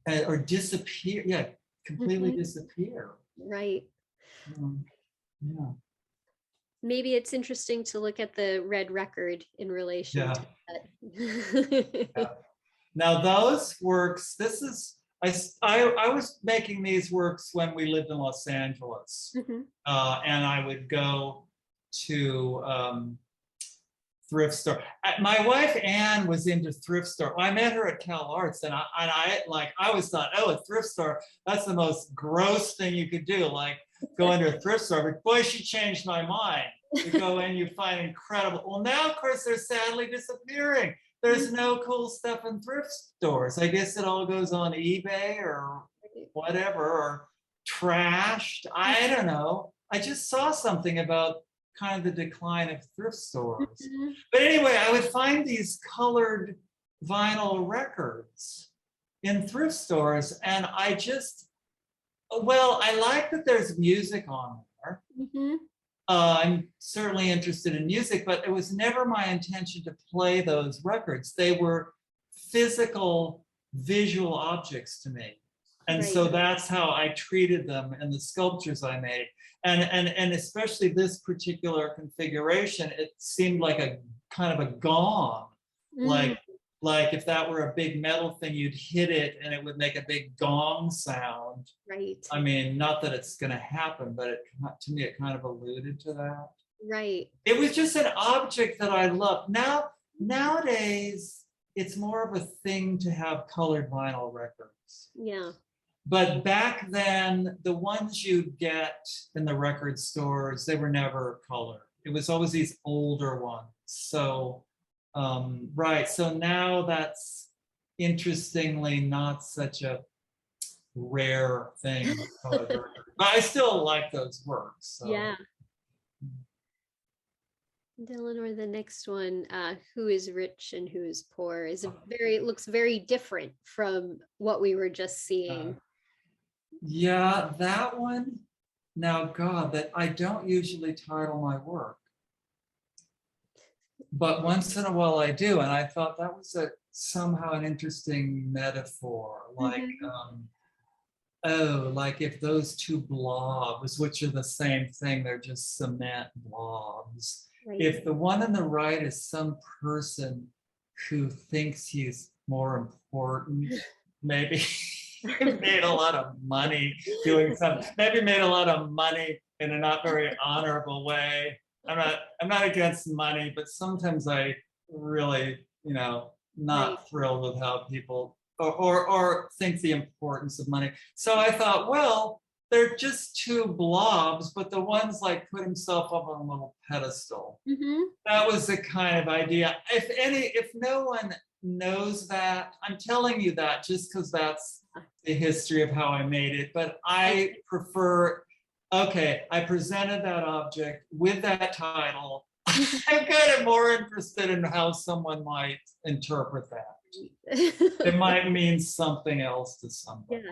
or disappear. Yeah, completely disappear. Right. Yeah. Maybe it's interesting to look at the red record in relation to that. Yeah. Now those works, this is, I was making these works when we lived in Los Angeles. And I would go to thrift store. My wife Anne was into thrift store. I met her at Cal Arts, and I always thought, oh, a thrift store, that's the most gross thing you could do, like go into a thrift store. But boy, she changed my mind. You go in, you find incredible. Well, now of course they're sadly disappearing. There's no cool stuff in thrift stores. I guess it all goes on eBay or whatever, or trashed. I don't know. I just saw something about kind of the decline of thrift stores. But anyway, I would find these colored vinyl records in thrift stores, and I just, well, I like that there's music on there. I'm certainly interested in music, but it was never my intention to play those records. They were physical, visual objects to me. And so that's how I treated them in the sculptures I made. And especially this particular configuration, it seemed like a kind of a gong. Like if that were a big metal thing, you'd hit it and it would make a big gong sound. Right. I mean, not that it's going to happen, but to me, it kind of alluded to that. Right. It was just an object that I loved. Nowadays, it's more of a thing to have colored vinyl records. Yeah. But back then, the ones you'd get in the record stores, they were never colored. It was always these older ones. So, right. So now that's interestingly not such a rare thing. But I still like those works. So. Yeah. And Eleanor, the next one, who is rich and who is poor, is looks very different from what we were just seeing. Yeah, that one. Now, God, that I don't usually title my work, but once in a while I do, and I thought that was somehow an interesting metaphor, like, like if those two blobs, which are the same thing, they're just cement blobs. Right. If the one on the right is some person who thinks he's more important, maybe made a lot of money doing something, maybe made a lot of money in a not very honorable way. I'm not against money, but sometimes I really, not thrilled with how people or think the importance of money. So I thought, well, they're just two blobs, but the one's like put himself up on a little pedestal. That was the kind of idea. If no one knows that, I'm telling you that just because that's the history of how I made it. But I prefer, okay, I presented that object with that title. I'm kind of more interested in how someone might interpret that. It might mean something else to somebody,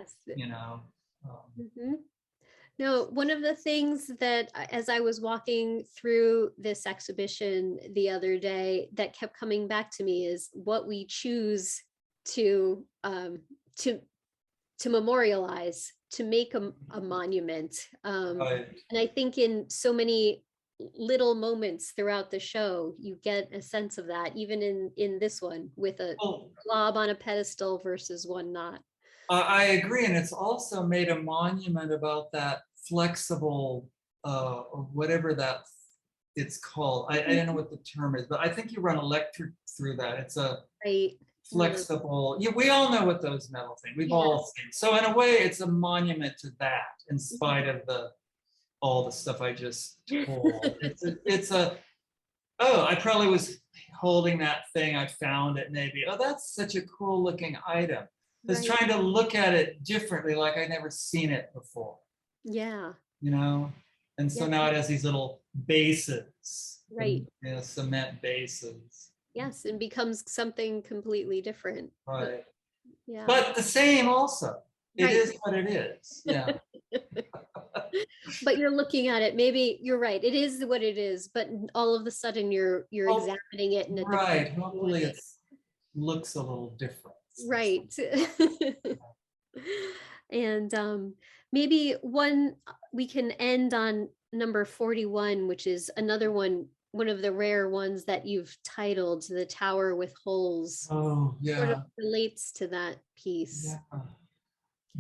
No, one of the things that as I was walking through this exhibition the other day that kept coming back to me is what we choose to memorialize, to make a monument. And I think in so many little moments throughout the show, you get a sense of that, even in this one with a blob on a pedestal versus one not. I agree, and it's also made a monument about that flexible, or whatever that it's called. I don't know what the term is, but I think you run electric through that. It's a Right. flexible, yeah, we all know what those metal things, we've all seen. So in a way, it's a monument to that, in spite of all the stuff I just told. Oh, I probably was holding that thing, I found it maybe. Oh, that's such a cool looking item. I was trying to look at it differently, like I'd never seen it before. Yeah. You know? And so now it has these little bases. Right. You know, cement bases. Yes, and becomes something completely different. Right. Yeah. But the same also. It Right. is what it is. Yeah. But you're looking at it, maybe you're right, it is what it is, but all of a sudden you're examining it in a Right. different Hopefully way. it looks a little different. Right. And maybe we can end on number 41, which is another one of the rare ones that you've titled The Tower with Holes. Oh, yeah. Sort of relates to that piece. Yeah.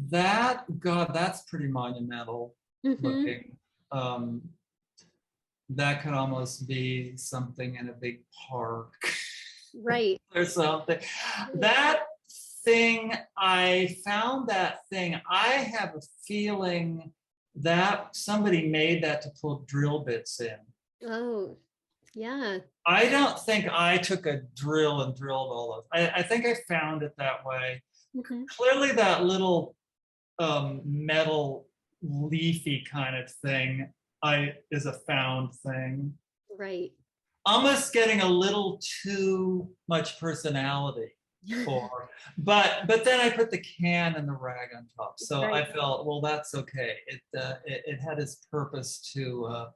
That's pretty monumental looking. That could almost be something in a big park. Right. Or something. That thing, I found that thing. I have a feeling that somebody made that to put drill bits in. Oh, yeah. I don't think I took a drill and drilled all those. I think I found it that way. Clearly that little metal leafy kind of thing is a found thing. Right. Almost getting a little too much personality for, but then I put the can and the rag on top, so I felt, well, that's okay. It had its purpose to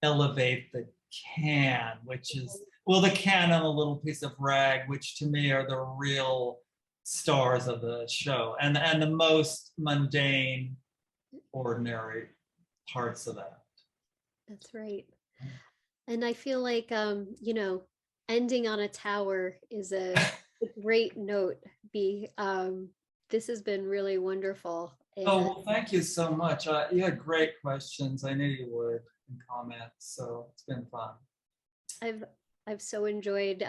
elevate the can, which is, well, the can and a little piece of rag, which to me are the real stars of the show, and the most mundane, ordinary parts of that. That's right. And I feel like, ending on a tower is a great note. This has been really wonderful. And well, thank you so much. You had great questions. I knew you would, and comments, so it's been fun. I've so enjoyed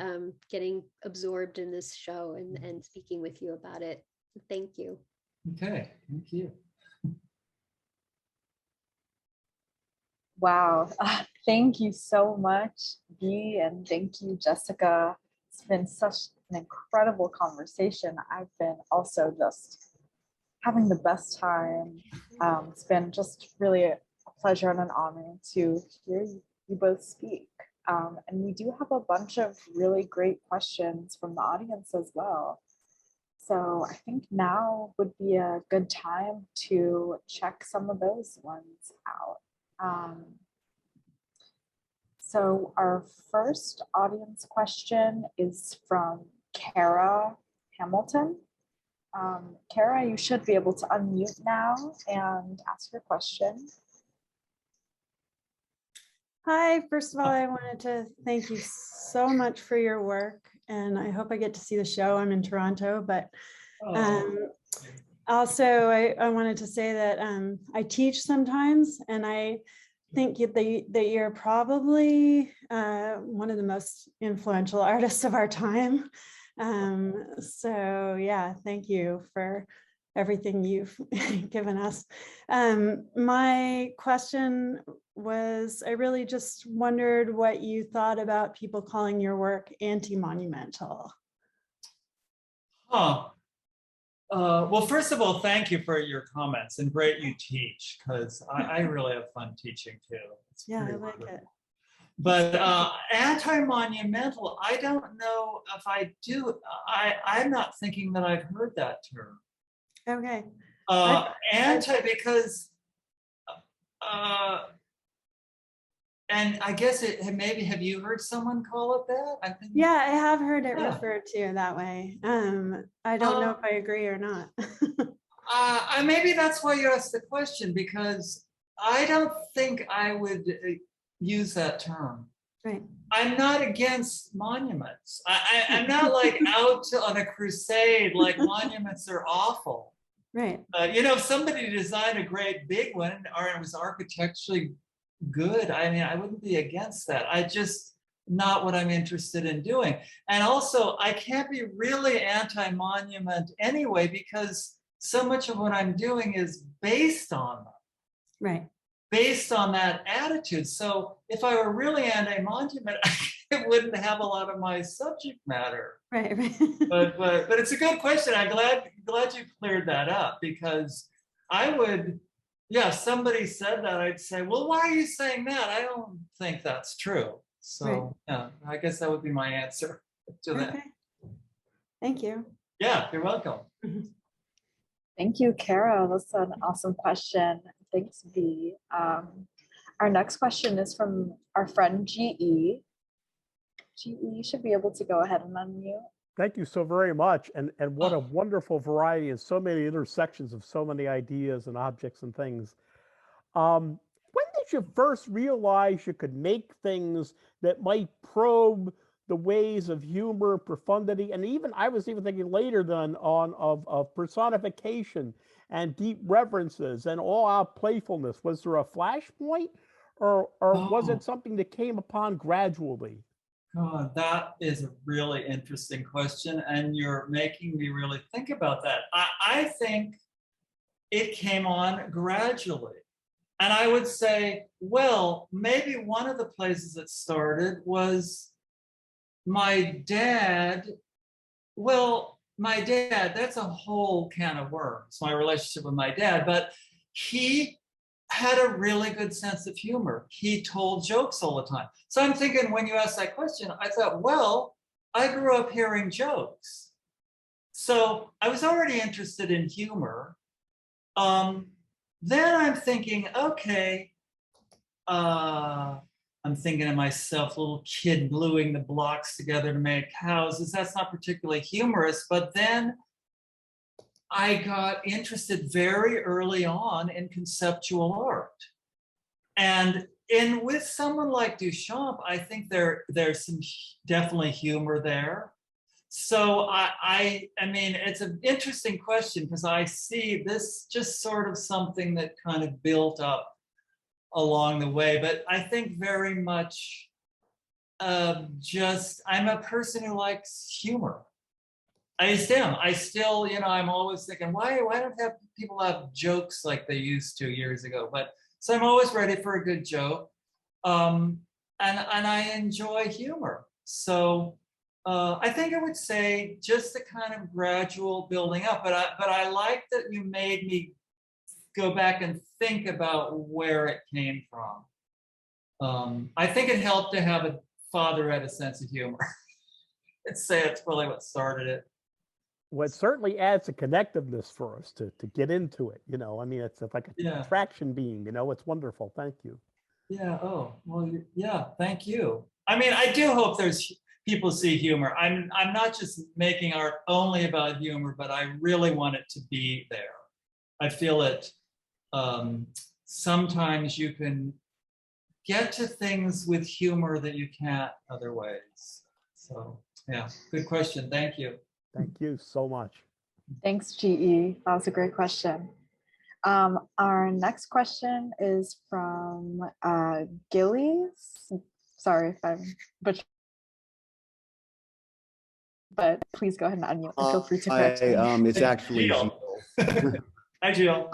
getting absorbed in this show and speaking with you about it. Thank you. Okay, thank you. Wow, thank you so much, Bea, and thank you, Jessica. It's been such an incredible conversation. I've been also just having the best time. It's been just really a pleasure and an honor to hear you both speak. And we do have a bunch of really great questions from the audience as well. So I think now would be a good time to check some of those ones out. So our first audience question is from Kara Hamilton. Kara, you should be able to unmute now and ask your question. Hi, first of all, I wanted to thank you so much for your work, and I hope I get to see the show. I'm in Toronto, but also I wanted to say that I teach sometimes, and I think that you're probably one of the most influential artists of our time. So yeah, thank you for everything you've given us. My question was, I really just wondered what you thought about people calling your work anti-monumental. Well, first of all, thank you for your comments, and great you teach, because I really have fun teaching too. It's yeah, I like it. But anti-monumental, I don't know if I do. I'm not thinking that I've heard that term. Okay. Because and I guess maybe, have you heard someone call it that? I think. Yeah, I have heard it referred to that way. I don't know if I agree or not. Maybe that's why you asked the question, because I don't think I would use that term. Right. I'm not against monuments. I'm not like out on a crusade like monuments are awful. Right. If somebody designed a great big one or it was architecturally good, I mean, I wouldn't be against that. I just not what I'm interested in doing. And also, I can't be really anti-monument anyway, because so much of what I'm doing is based on them. Right. Based on that attitude. So if I were really anti-monument, it wouldn't have a lot of my subject matter. Right. Right. But it's a good question. I'm glad you cleared that up, because I would, yeah, if somebody said that, I'd say, well, why are you saying that? I don't think that's true. So Right. yeah, I guess that would be my answer to that. Okay. Thank you. Yeah, you're welcome. Thank you, Kara. That's an awesome question. Thanks, V. Our next question is from our friend GE. GE, you should be able to go ahead and unmute. Thank you so very much. And what a wonderful variety and so many intersections of so many ideas and objects and things. When did you first realize you could make things that might probe the ways of humor, profundity, and even I was even thinking later than of personification and deep reverences and all-out playfulness? Was there a flashpoint, or was it something that came upon gradually? Oh, that is a really interesting question, and you're making me really think about that. I think it came on gradually. And I would say, well, maybe one of the places it started was my dad. Well, my dad, that's a whole can of worms, my relationship with my dad, but he had a really good sense of humor. He told jokes all the time. So I'm thinking, when you asked that question, I thought, well, I grew up hearing jokes. So I was already interested in humor. Then I'm thinking, okay, I'm thinking to myself, little kid gluing the blocks together to make houses. That's not particularly humorous. But then I got interested very early on in conceptual art. And with someone like Duchamp, I think there's some definitely humor there. So I mean, it's an interesting question, because I see this just sort of something that kind of built up along the way. But I think very much I'm a person who likes humor. I am. I still, I'm always thinking, why don't people have jokes like they used to years ago? But so I'm always ready for a good joke. And I enjoy humor. So I think I would say just the kind of gradual building up, but I like that you made me go back and think about where it came from. I think it helped to have a father who had a sense of humor. I'd say it's probably what started it. Well, it certainly adds a connectiveness for us to get into it. I mean, it's like a attraction beam. It's wonderful. Thank you. Yeah. Oh, well, yeah. Thank you. I mean, I do hope there's people see humor. I'm not just making art only about humor, but I really want it to be there. I feel it. Sometimes you can get to things with humor that you can't other ways. So yeah, good question. Thank you. Thank you so much. Thanks, GE. That was a great question. Our next question is from Gillies. Sorry if I'm butchering, but please go ahead and unmute and feel free to correct me. It's actually Jill. Hi, Jill.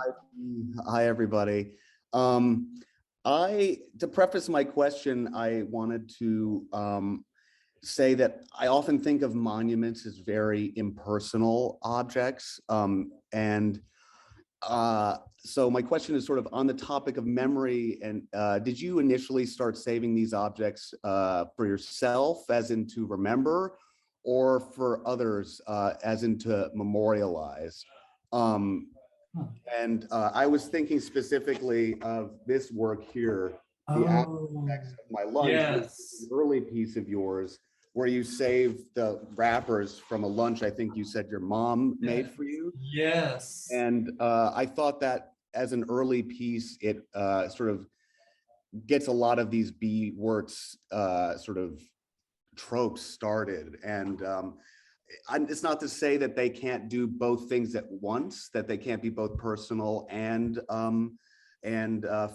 Hi, everybody. To preface my question, I wanted to say that I often think of monuments as very impersonal objects. So my question is sort of on the topic of memory. And did you initially start saving these objects for yourself, as in to remember, or for others, as in to memorialize? And I was thinking specifically of this work here, the aspects of my lunch, yes. An early piece of yours, where you saved the wrappers from a lunch I think you said your mom made for you. Yes. And I thought that as an early piece, it sort of gets a lot of these Wurtz sort of tropes started. And it's not to say that they can't do both things at once, that they can't be both personal and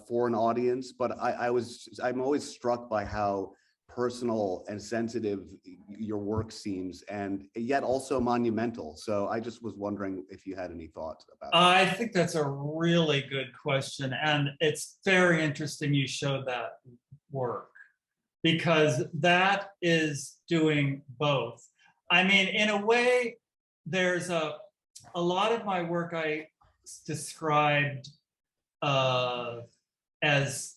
for an audience, but I'm always struck by how personal and sensitive your work seems, and yet also monumental. So I just was wondering if you had any thoughts about it. I think that's a really good question, and it's very interesting you showed that work, because that is doing both. I mean, in a way, there's a lot of my work I described as,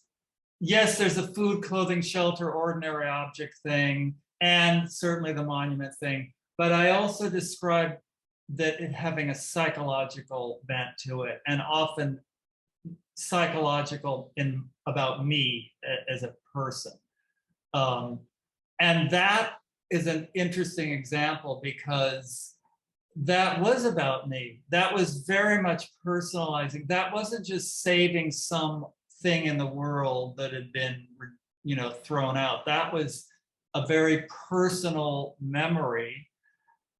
yes, there's a food, clothing, shelter, ordinary object thing, and certainly the monument thing. But I also describe that it having a psychological bent to it, and often psychological about me as a person. And that is an interesting example, because that was about me. That was very much personalizing. That wasn't just saving something in the world that had been, thrown out. That was a very personal memory.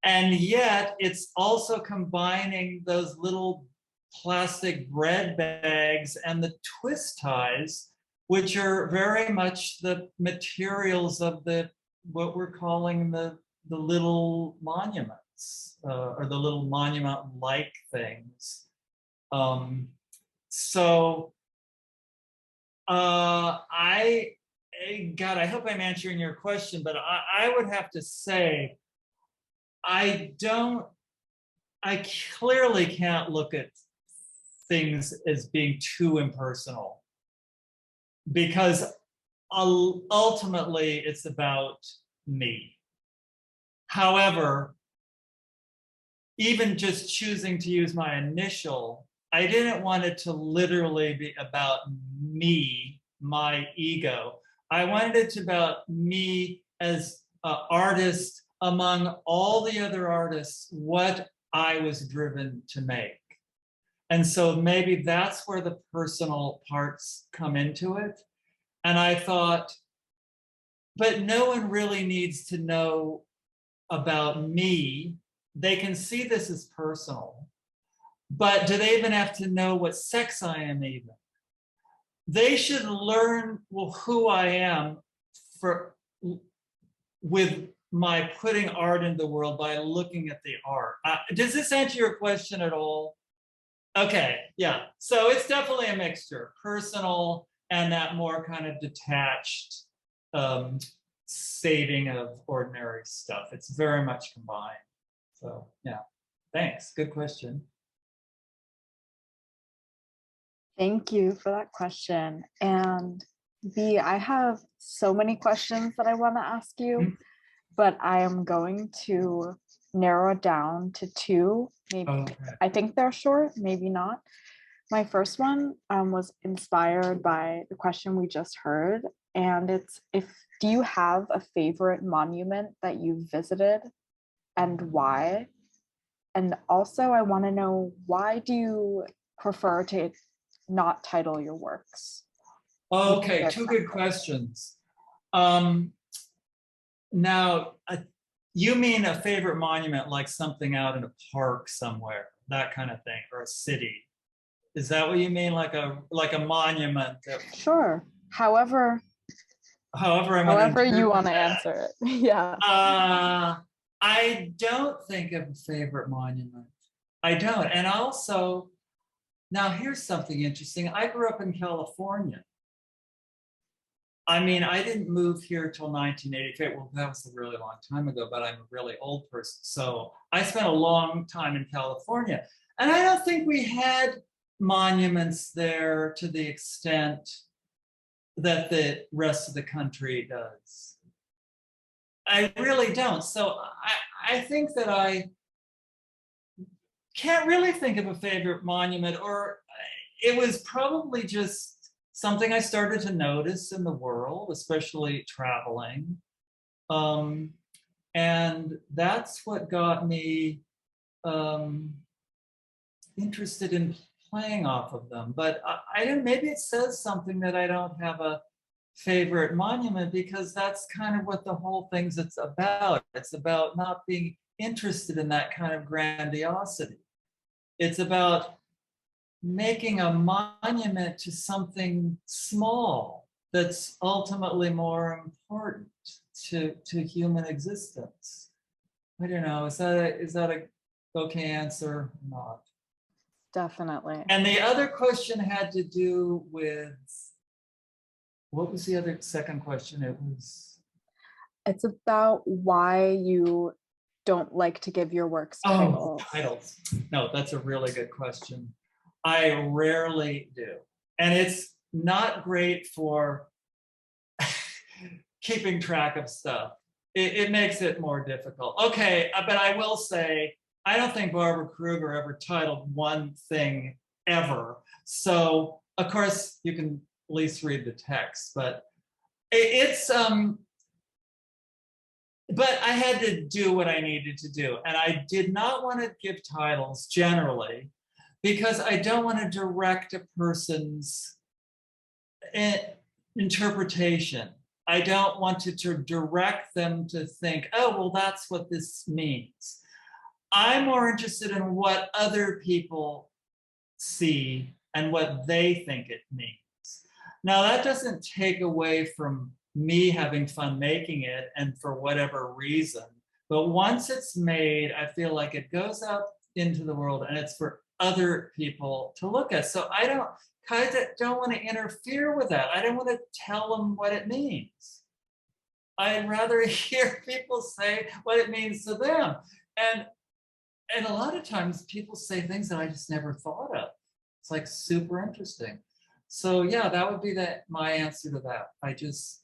And yet it's also combining those little plastic bread bags and the twist ties, which are very much the materials of what we're calling the little monuments, or the little monument-like things. God, I hope I'm answering your question, but I would have to say, I clearly can't look at things as being too impersonal, because ultimately it's about me. However, even just choosing to use my initial, I didn't want it to literally be about me, my ego. I wanted it to be about me as an artist among all the other artists, what I was driven to make. And so maybe that's where the personal parts come into it. And I thought, but no one really needs to know about me. They can see this as personal, but do they even have to know what sex I am even? They should learn, well, who I am with my putting art into the world by looking at the art. Does this answer your question at all? Okay, yeah. So it's definitely a mixture, personal and that more kind of detached saving of ordinary stuff. It's very much combined. So yeah, thanks, good question. Thank you for that question. And B, I have so many questions that I want to ask you, but I am going to narrow it down to two. Maybe I think they're short, maybe not. My first one was inspired by the question we just heard, and it's, do you have a favorite monument that you visited and why? And also I want to know, why do you prefer to not title your works? Okay, two good questions. Now, you mean a favorite monument, like something out in a park somewhere, that kind of thing, or a city? Is that what you mean, like a monument? Sure. However you want to answer it. Yeah. I don't think of a favorite monument. I don't. And also, now here's something interesting. I grew up in California. I mean, I didn't move here till 1988. Well, that was a really long time ago, but I'm a really old person. So I spent a long time in California. And I don't think we had monuments there to the extent that the rest of the country does. I really don't. So I think that I can't really think of a favorite monument, or it was probably just something I started to notice in the world, especially traveling. And that's what got me interested in playing off of them. But I didn't, maybe it says something that I don't have a favorite monument, because that's kind of what the whole thing's it's about. It's about not being interested in that kind of grandiosity. It's about making a monument to something small that's ultimately more important to human existence. I don't know, is that a okay answer or not? Definitely. And the other question had to do with, what was the other second question? It's about why you don't like to give your works titles. Titles. No, that's a really good question. I rarely do. And it's not great for keeping track of stuff. It makes it more difficult. Okay, but I will say, I don't think Barbara Kruger ever titled one thing ever. So of course you can at least read the text, but but I had to do what I needed to do. And I did not want to give titles generally, because I don't want to direct a person's interpretation. I don't want to direct them to think, oh, well, that's what this means. I'm more interested in what other people see and what they think it means. Now, that doesn't take away from me having fun making it and for whatever reason, but once it's made, I feel like it goes out into the world and it's for other people to look at. So I don't want to interfere with that. I don't want to tell them what it means. I'd rather hear people say what it means to them. And a lot of times people say things that I just never thought of. It's like super interesting. So yeah, that would be my answer to that. I just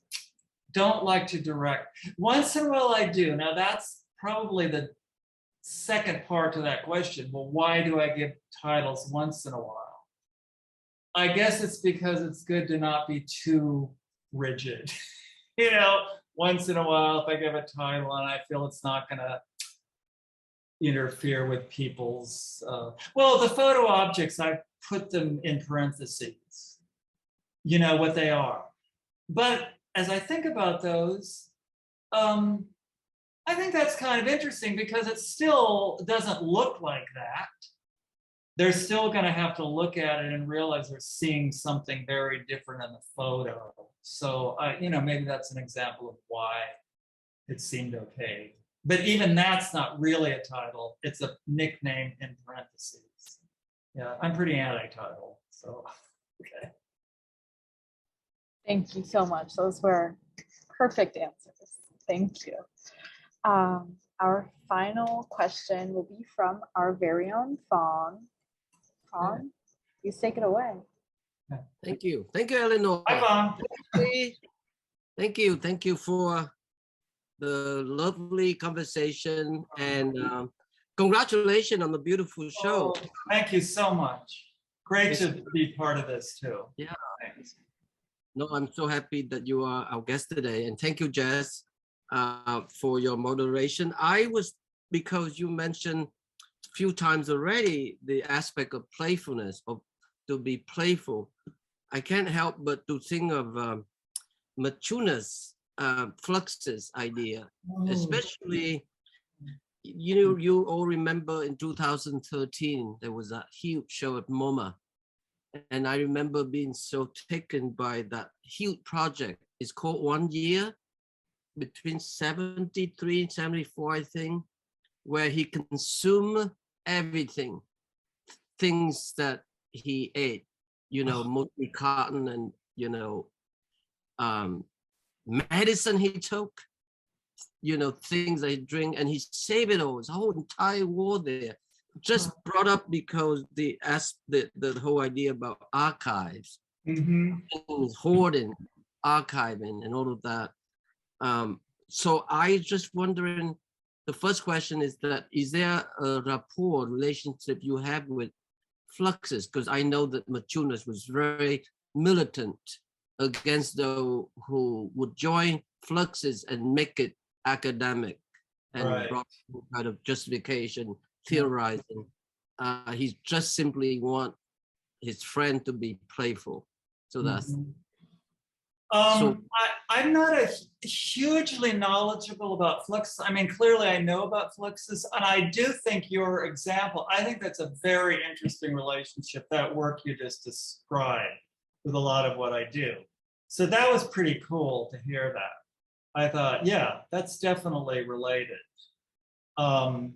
don't like to direct. Once in a while I do. Now that's probably the second part to that question. Well, why do I give titles once in a while? I guess it's because it's good to not be too rigid. You know, once in a while, if I give a title and I feel it's not gonna interfere with people's, well, the photo objects, I put them in parentheses, you know, what they are. But as I think about those, I think that's kind of interesting because it still doesn't look like that. They're still going to have to look at it and realize they're seeing something very different in the photo. So, you know, maybe that's an example of why it seemed okay. But even that's not really a title. It's a nickname in parentheses. Yeah, I'm pretty anti-title, so, okay. Thank you so much. Those were perfect answers. Thank you. Our final question will be from our very own Fong. Fong, please take it away. Thank you. Thank you, Eleanor. Hi, Fong. Thank you. Thank you for the lovely conversation and congratulations on the beautiful show. Oh, thank you so much. Great to be part of this too. Yeah. Thanks. No, I'm so happy that you are our guest today. And thank you, Jess, for your moderation. Because you mentioned a few times already the aspect of playfulness, of to be playful. I can't help but to think of Machunas, Fluxus idea, especially, you all remember in 2013, there was a huge show at MoMA. And I remember being so taken by that huge project. It's called 1 year, between 73 and 74, I think, where he consumed everything, things that he ate, you know, mostly cotton and, you know, medicine he took, you know, things that he drink, and he saved it all. His whole entire war there. Just brought up because the whole idea about archives, hoarding, archiving, and all of that. So I just wondering, the first question is that, is there a rapport, relationship you have with Fluxus? Because I know that Machunas was very militant against those who would join Fluxus and make it academic and brought kind of justification, theorizing. He just simply want his friend to be playful. So that's I'm not hugely knowledgeable about Fluxus. I mean, clearly I know about Fluxus, and I do think your example, I think that's a very interesting relationship, that work you just described with a lot of what I do. So that was pretty cool to hear that. I thought, yeah, that's definitely related. Fluxus,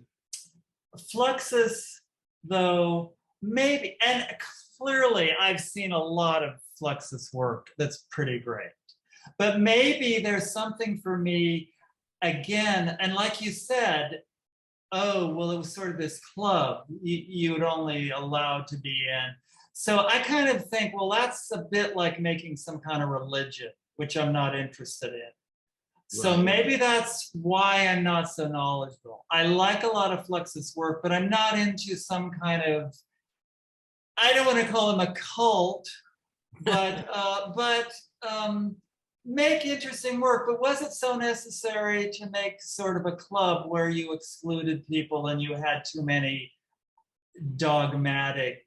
though, maybe, and clearly I've seen a lot of Fluxus work that's pretty great. But maybe there's something for me, again, and like you said, oh, well, it was sort of this club you would only allowed to be in. So I kind of think, well, that's a bit like making some kind of religion, which I'm not interested in. So maybe that's why I'm not so knowledgeable. I like a lot of Fluxus work, but I'm not into some kind of, I don't want to call them a cult, but make interesting work. But was it so necessary to make sort of a club where you excluded people and you had too many dogmatic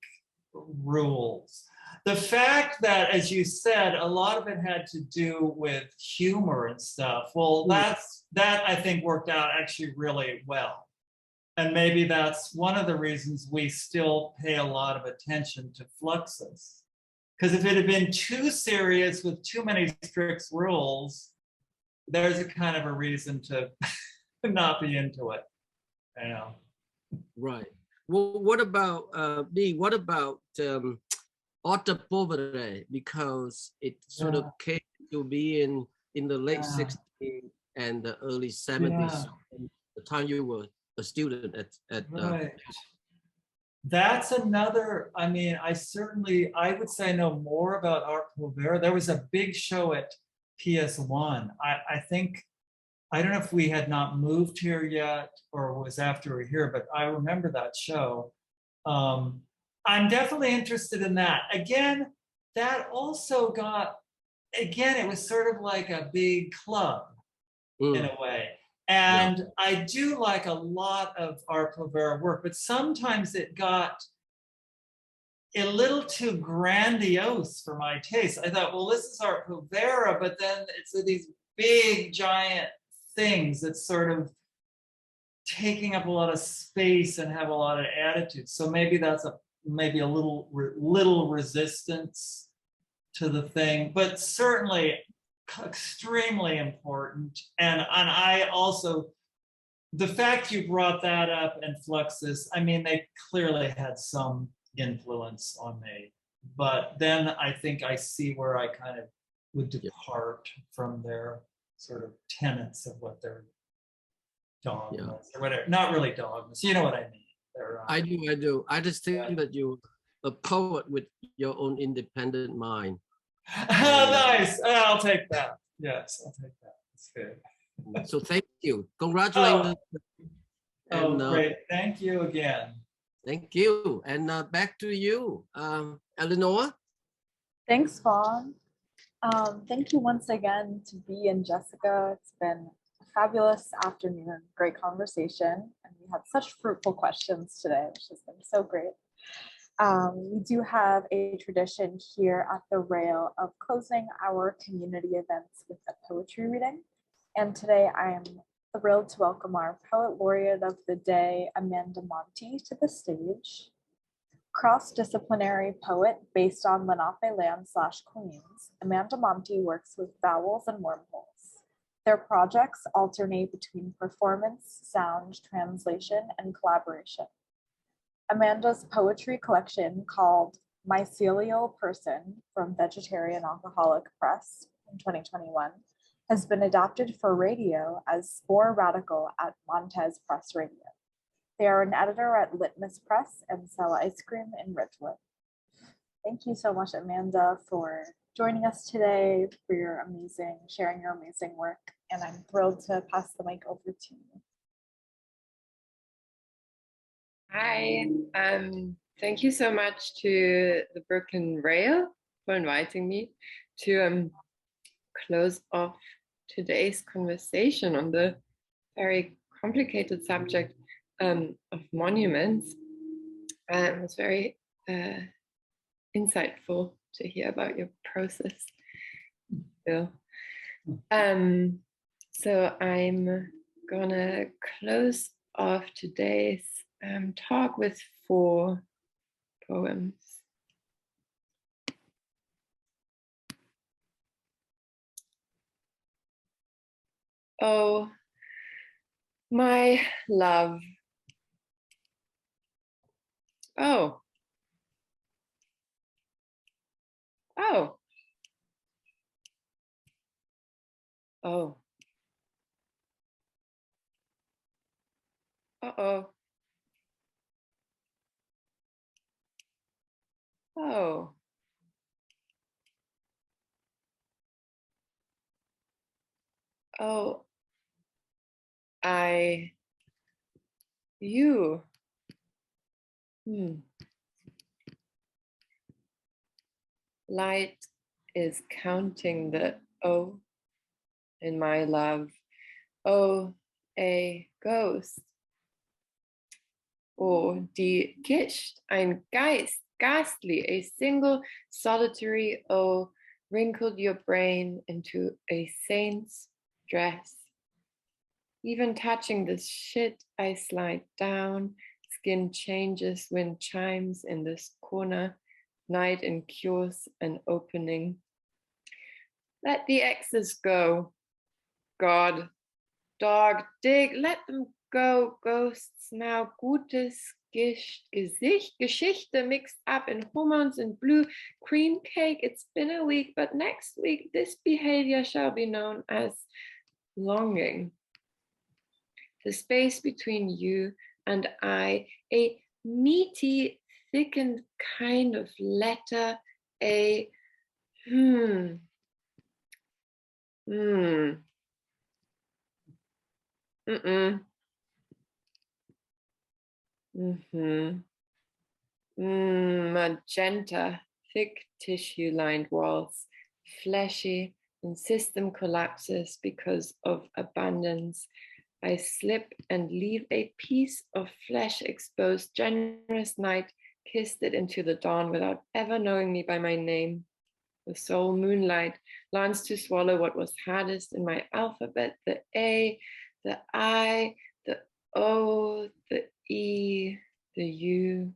rules? The fact that, as you said, a lot of it had to do with humor and stuff, well, that I think worked out actually really well. And maybe that's one of the reasons we still pay a lot of attention to Fluxus. Because if it had been too serious with too many strict rules, there's a kind of a reason to not be into it, you know. Right. Well, what about me? What about Auto Povere? Because it sort of came to be in the late 60s and the early 70s, the time you were a student at right. That's another, I mean, I would say I know more about Art Povere. There was a big show at PS1. I think, I don't know if we had not moved here yet or was after we were here, but I remember that show. I'm definitely interested in that. Again, that also got, again, it was sort of like a big club in a way. And I do like a lot of Art Povere work, but sometimes it got a little too grandiose for my taste. I thought, well, this is Art Povere, but then it's these big, giant things that's sort of taking up a lot of space and have a lot of attitude. So maybe that's maybe a little resistance to the thing, but certainly extremely important. And I also, the fact you brought that up and Fluxus, I mean, they clearly had some influence on me, but then I think I see where I kind of would depart from their sort of tenets of what their dogmas or whatever. Not really dogmas, you know what I mean. I do. I just think that you're a poet with your own independent mind. Nice. I'll take that. Yes, I'll take that. That's good. So thank you. Congratulations. Great. Thank you again. Thank you. And back to you, Eleanor. Thanks, Vaughn. Thank you once again to Bea and Jessica. It's been a fabulous afternoon, great conversation, and we had such fruitful questions today, which has been so great. We do have a tradition here at the Rail of closing our community events with a poetry reading. And today I am thrilled to welcome our Poet Laureate of the day, Amanda Monti, to the stage. Cross-disciplinary poet based on Lenape/Queens, Amanda Monti works with vowels and wormholes. Their projects alternate between performance, sound, translation, and collaboration. Amanda's poetry collection, called Mycelial Person from Vegetarian Alcoholic Press in 2021, has been adapted for radio as Spore Radical at Montez Press Radio. They are an editor at Litmus Press and sell ice cream in Ridgewood. Thank you so much, Amanda, for joining us today, for your sharing your amazing work. And I'm thrilled to pass the mic over to you. Hi, thank you so much to the Brooklyn Rail for inviting me to close off today's conversation on the very complicated subject of monuments. It was very insightful to hear about your process. Bill. So I'm gonna close off today's talk with 4 poems. Oh, my love. Oh. Oh. Oh. Uh-oh. Oh. Oh. You. Light is counting the O in my love. Oh, a ghost. Oh, die Gischt, ein Geist, ghastly, a single solitary O wrinkled your brain into a saint's dress. Even touching this shit, I slide down. Skin changes, wind chimes in this corner. Night incures an opening. Let the X's go. God, dog, dig, let them go. Ghosts now, gutes Gesicht, Geschichte mixed up in hormones and blue cream cake. It's been a week, but next week this behavior shall be known as longing. The space between you and I, a meaty, thickened kind of letter, a magenta, thick tissue-lined walls, fleshy, and system collapses because of abundance. I slip and leave a piece of flesh exposed. Generous night kissed it into the dawn without ever knowing me by my name. The soul moonlight learns to swallow what was hardest in my alphabet, the A, the I, the O, the E, the U.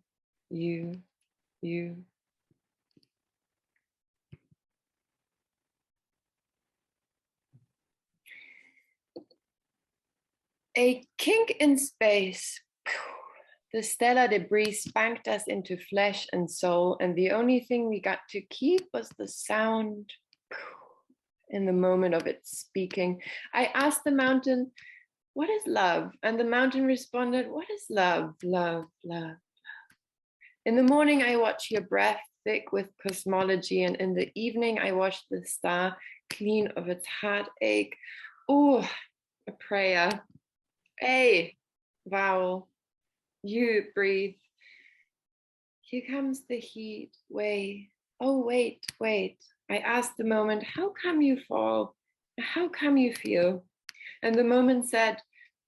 A kink in space. The stellar debris spanked us into flesh and soul, and the only thing we got to keep was the sound. In the moment of its speaking, I asked the mountain, "What is love?" And the mountain responded, "What is love? Love, love." In the morning, I watch your breath thick with cosmology, and in the evening, I wash the star clean of its heartache. Oh, a prayer. A vowel. You breathe. Here comes the heat. Wait. Oh, wait. I asked the moment, "How come you fall? How come you feel?" And the moment said,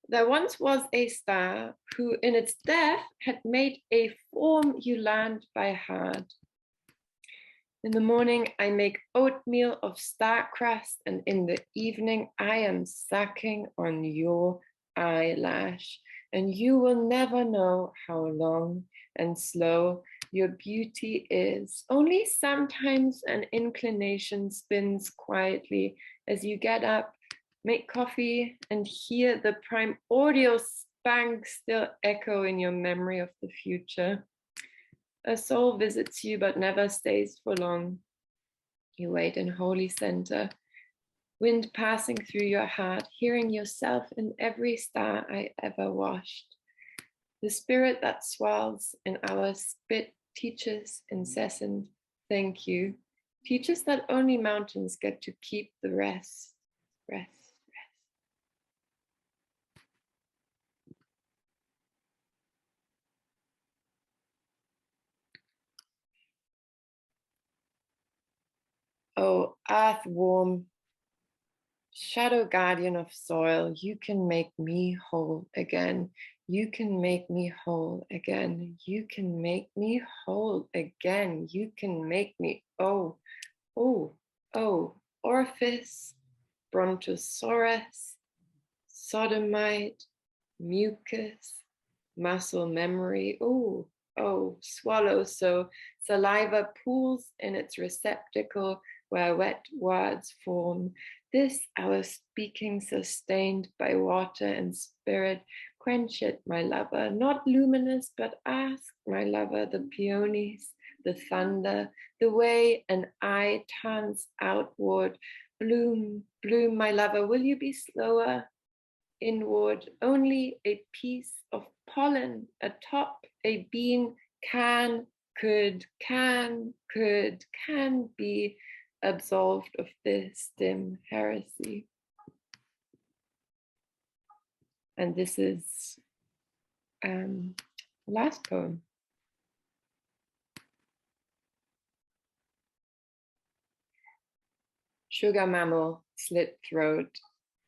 "There once was a star who in its death had made a form you learned by heart." In the morning, I make oatmeal of star crust, and in the evening, I am sucking on your eyelash, and you will never know how long and slow your beauty is. Only sometimes an inclination spins quietly as you get up, make coffee, and hear the primordial spank still echo in your memory of the future. A soul visits you but never stays for long. You wait in holy center, wind passing through your heart, hearing yourself in every star I ever washed. The spirit that swells in our spit teaches incessant thank you, teaches that only mountains get to keep the rest. Oh, earthworm, shadow guardian of soil, you can make me whole again. You can make me whole again. You can make me whole again. You can make me, oh, orifice, brontosaurus, sodomite, mucus, muscle memory. Oh, swallow. So saliva pools in its receptacle where wet words form. This our speaking sustained by water and spirit. Quench it, my lover, not luminous, but ask, my lover, the peonies, the thunder, the way an eye turns outward. Bloom, bloom, my lover, will you be slower? Inward, only a piece of pollen atop a bean could be absolved of this dim heresy. And this is the last poem. Sugar mammal, slit throat,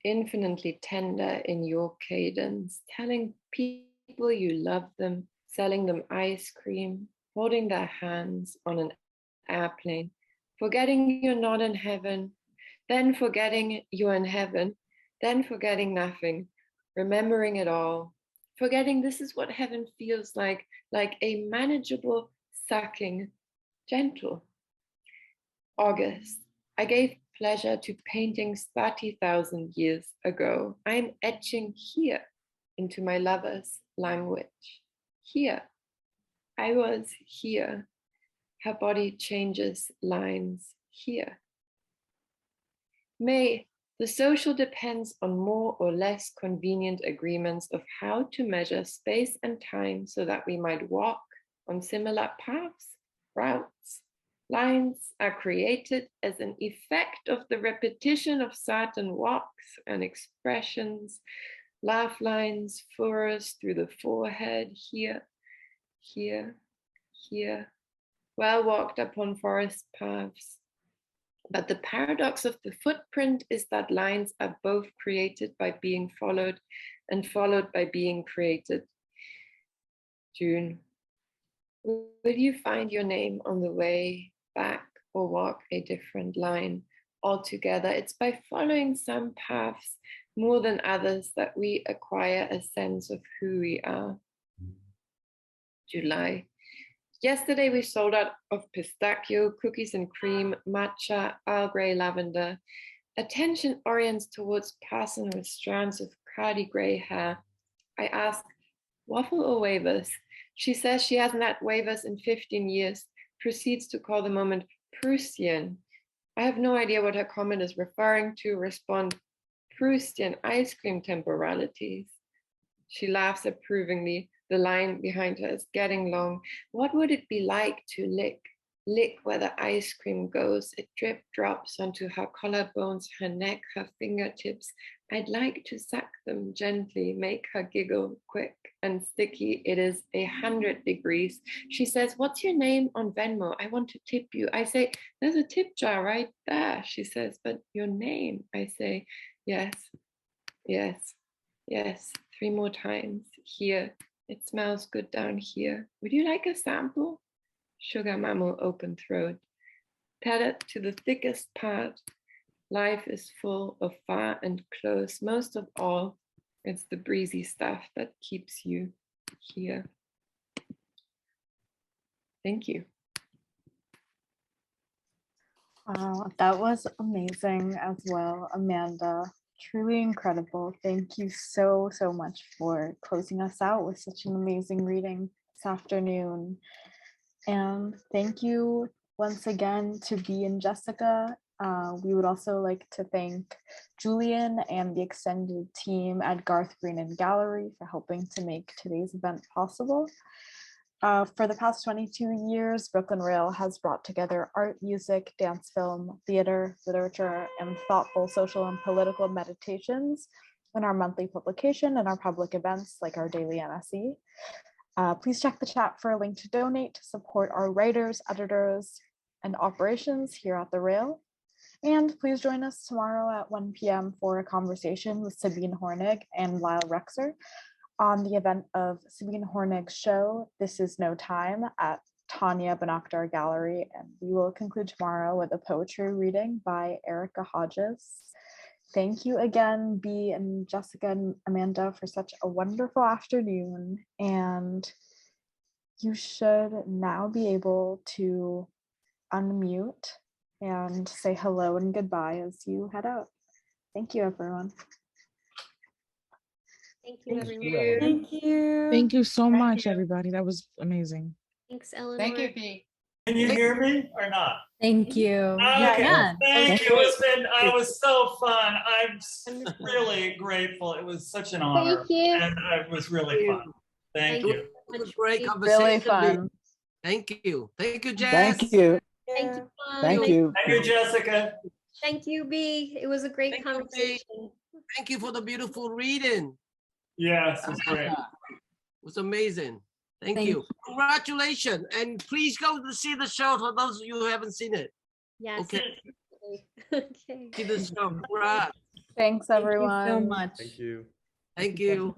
infinitely tender in your cadence, telling people you love them, selling them ice cream, holding their hands on an airplane, forgetting you're not in heaven, then forgetting you're in heaven, then forgetting nothing, remembering it all, forgetting this is what heaven feels like a manageable sucking, gentle. August, I gave pleasure to paintings 30,000 years ago. I'm etching here into my lover's language. Here, I was here. Her body changes lines here. May, the social depends on more or less convenient agreements of how to measure space and time so that we might walk on similar paths, routes. Lines are created as an effect of the repetition of certain walks and expressions. Laugh lines, furrows through the forehead, here, here, here. Well walked upon forest paths. But the paradox of the footprint is that lines are both created by being followed and followed by being created. June, will you find your name on the way back or walk a different line altogether? It's by following some paths more than others that we acquire a sense of who we are. July. Yesterday we sold out of pistachio, cookies and cream, matcha, Earl Grey lavender. Attention orients towards person with strands of cloudy gray hair. I ask, waffle or wafers? She says she hasn't had wafers in 15 years, proceeds to call the moment Proustian. I have no idea what her comment is referring to, respond, Proustian ice cream temporalities. She laughs approvingly. The line behind her is getting long. What would it be like to lick where the ice cream goes? It drip drops onto her collarbones, her neck, her fingertips. I'd like to suck them gently, make her giggle quick and sticky. It is 100 degrees. She says, what's your name on Venmo? I want to tip you. I say, there's a tip jar right there. She says, but your name? I say, yes, yes, yes. 3 more times. Here. It smells good down here. Would you like a sample? Sugar mammal, open throat. Tethered to the thickest part. Life is full of far and close. Most of all, it's the breezy stuff that keeps you here. Thank you. Wow, that was amazing as well, Amanda. Truly incredible. Thank you so much for closing us out with such an amazing reading this afternoon. And thank you once again to Bea and Jessica. We would also like to thank Julian and the extended team at Garth Green and Gallery for helping to make today's event possible. For the past 22 years, Brooklyn Rail has brought together art, music, dance, film, theater, literature, and thoughtful social and political meditations in our monthly publication and our public events like our daily NSE. Please check the chat for a link to donate to support our writers, editors, and operations here at the Rail. And please join us tomorrow at 1 p.m. for a conversation with Sabine Hornig and Lyle Rexer on the event of Sabine Hornig's show, This Is No Time, at Tanya Benakdar Gallery, and we will conclude tomorrow with a poetry reading by Erica Hodges. Thank you again, Bea and Jessica and Amanda, for such a wonderful afternoon. And you should now be able to unmute and say hello and goodbye as you head out. Thank you, everyone. Thank you, Thank everyone. you. Thank you. Thank you so Thank much, you. everybody. That was amazing. Thanks, Eleanor. Thank you, Bea. Can you hear me or not? Thank you. Okay, Yeah. thank you. It was so fun. I'm Wonderful. really grateful. It was such an honor. Thank you. And it was really fun. Thank Thank you. you so It was much, great Bea. conversation. Really Bea. fun. Thank you. Thank you, Jess. Thank you. Thank you. Thank you. Thank you, Jessica. Thank you, Bea. It was a great Thank you, Bea. conversation. Thank you for the beautiful reading. Yes, it was great. It was amazing. Thank Thank you. Congratulations. And please go to see the show for those of you who haven't seen it. Yes. Okay. Okay. See the show. Congrats. Thanks, Thank you everyone. so much. Thank you. Thank you.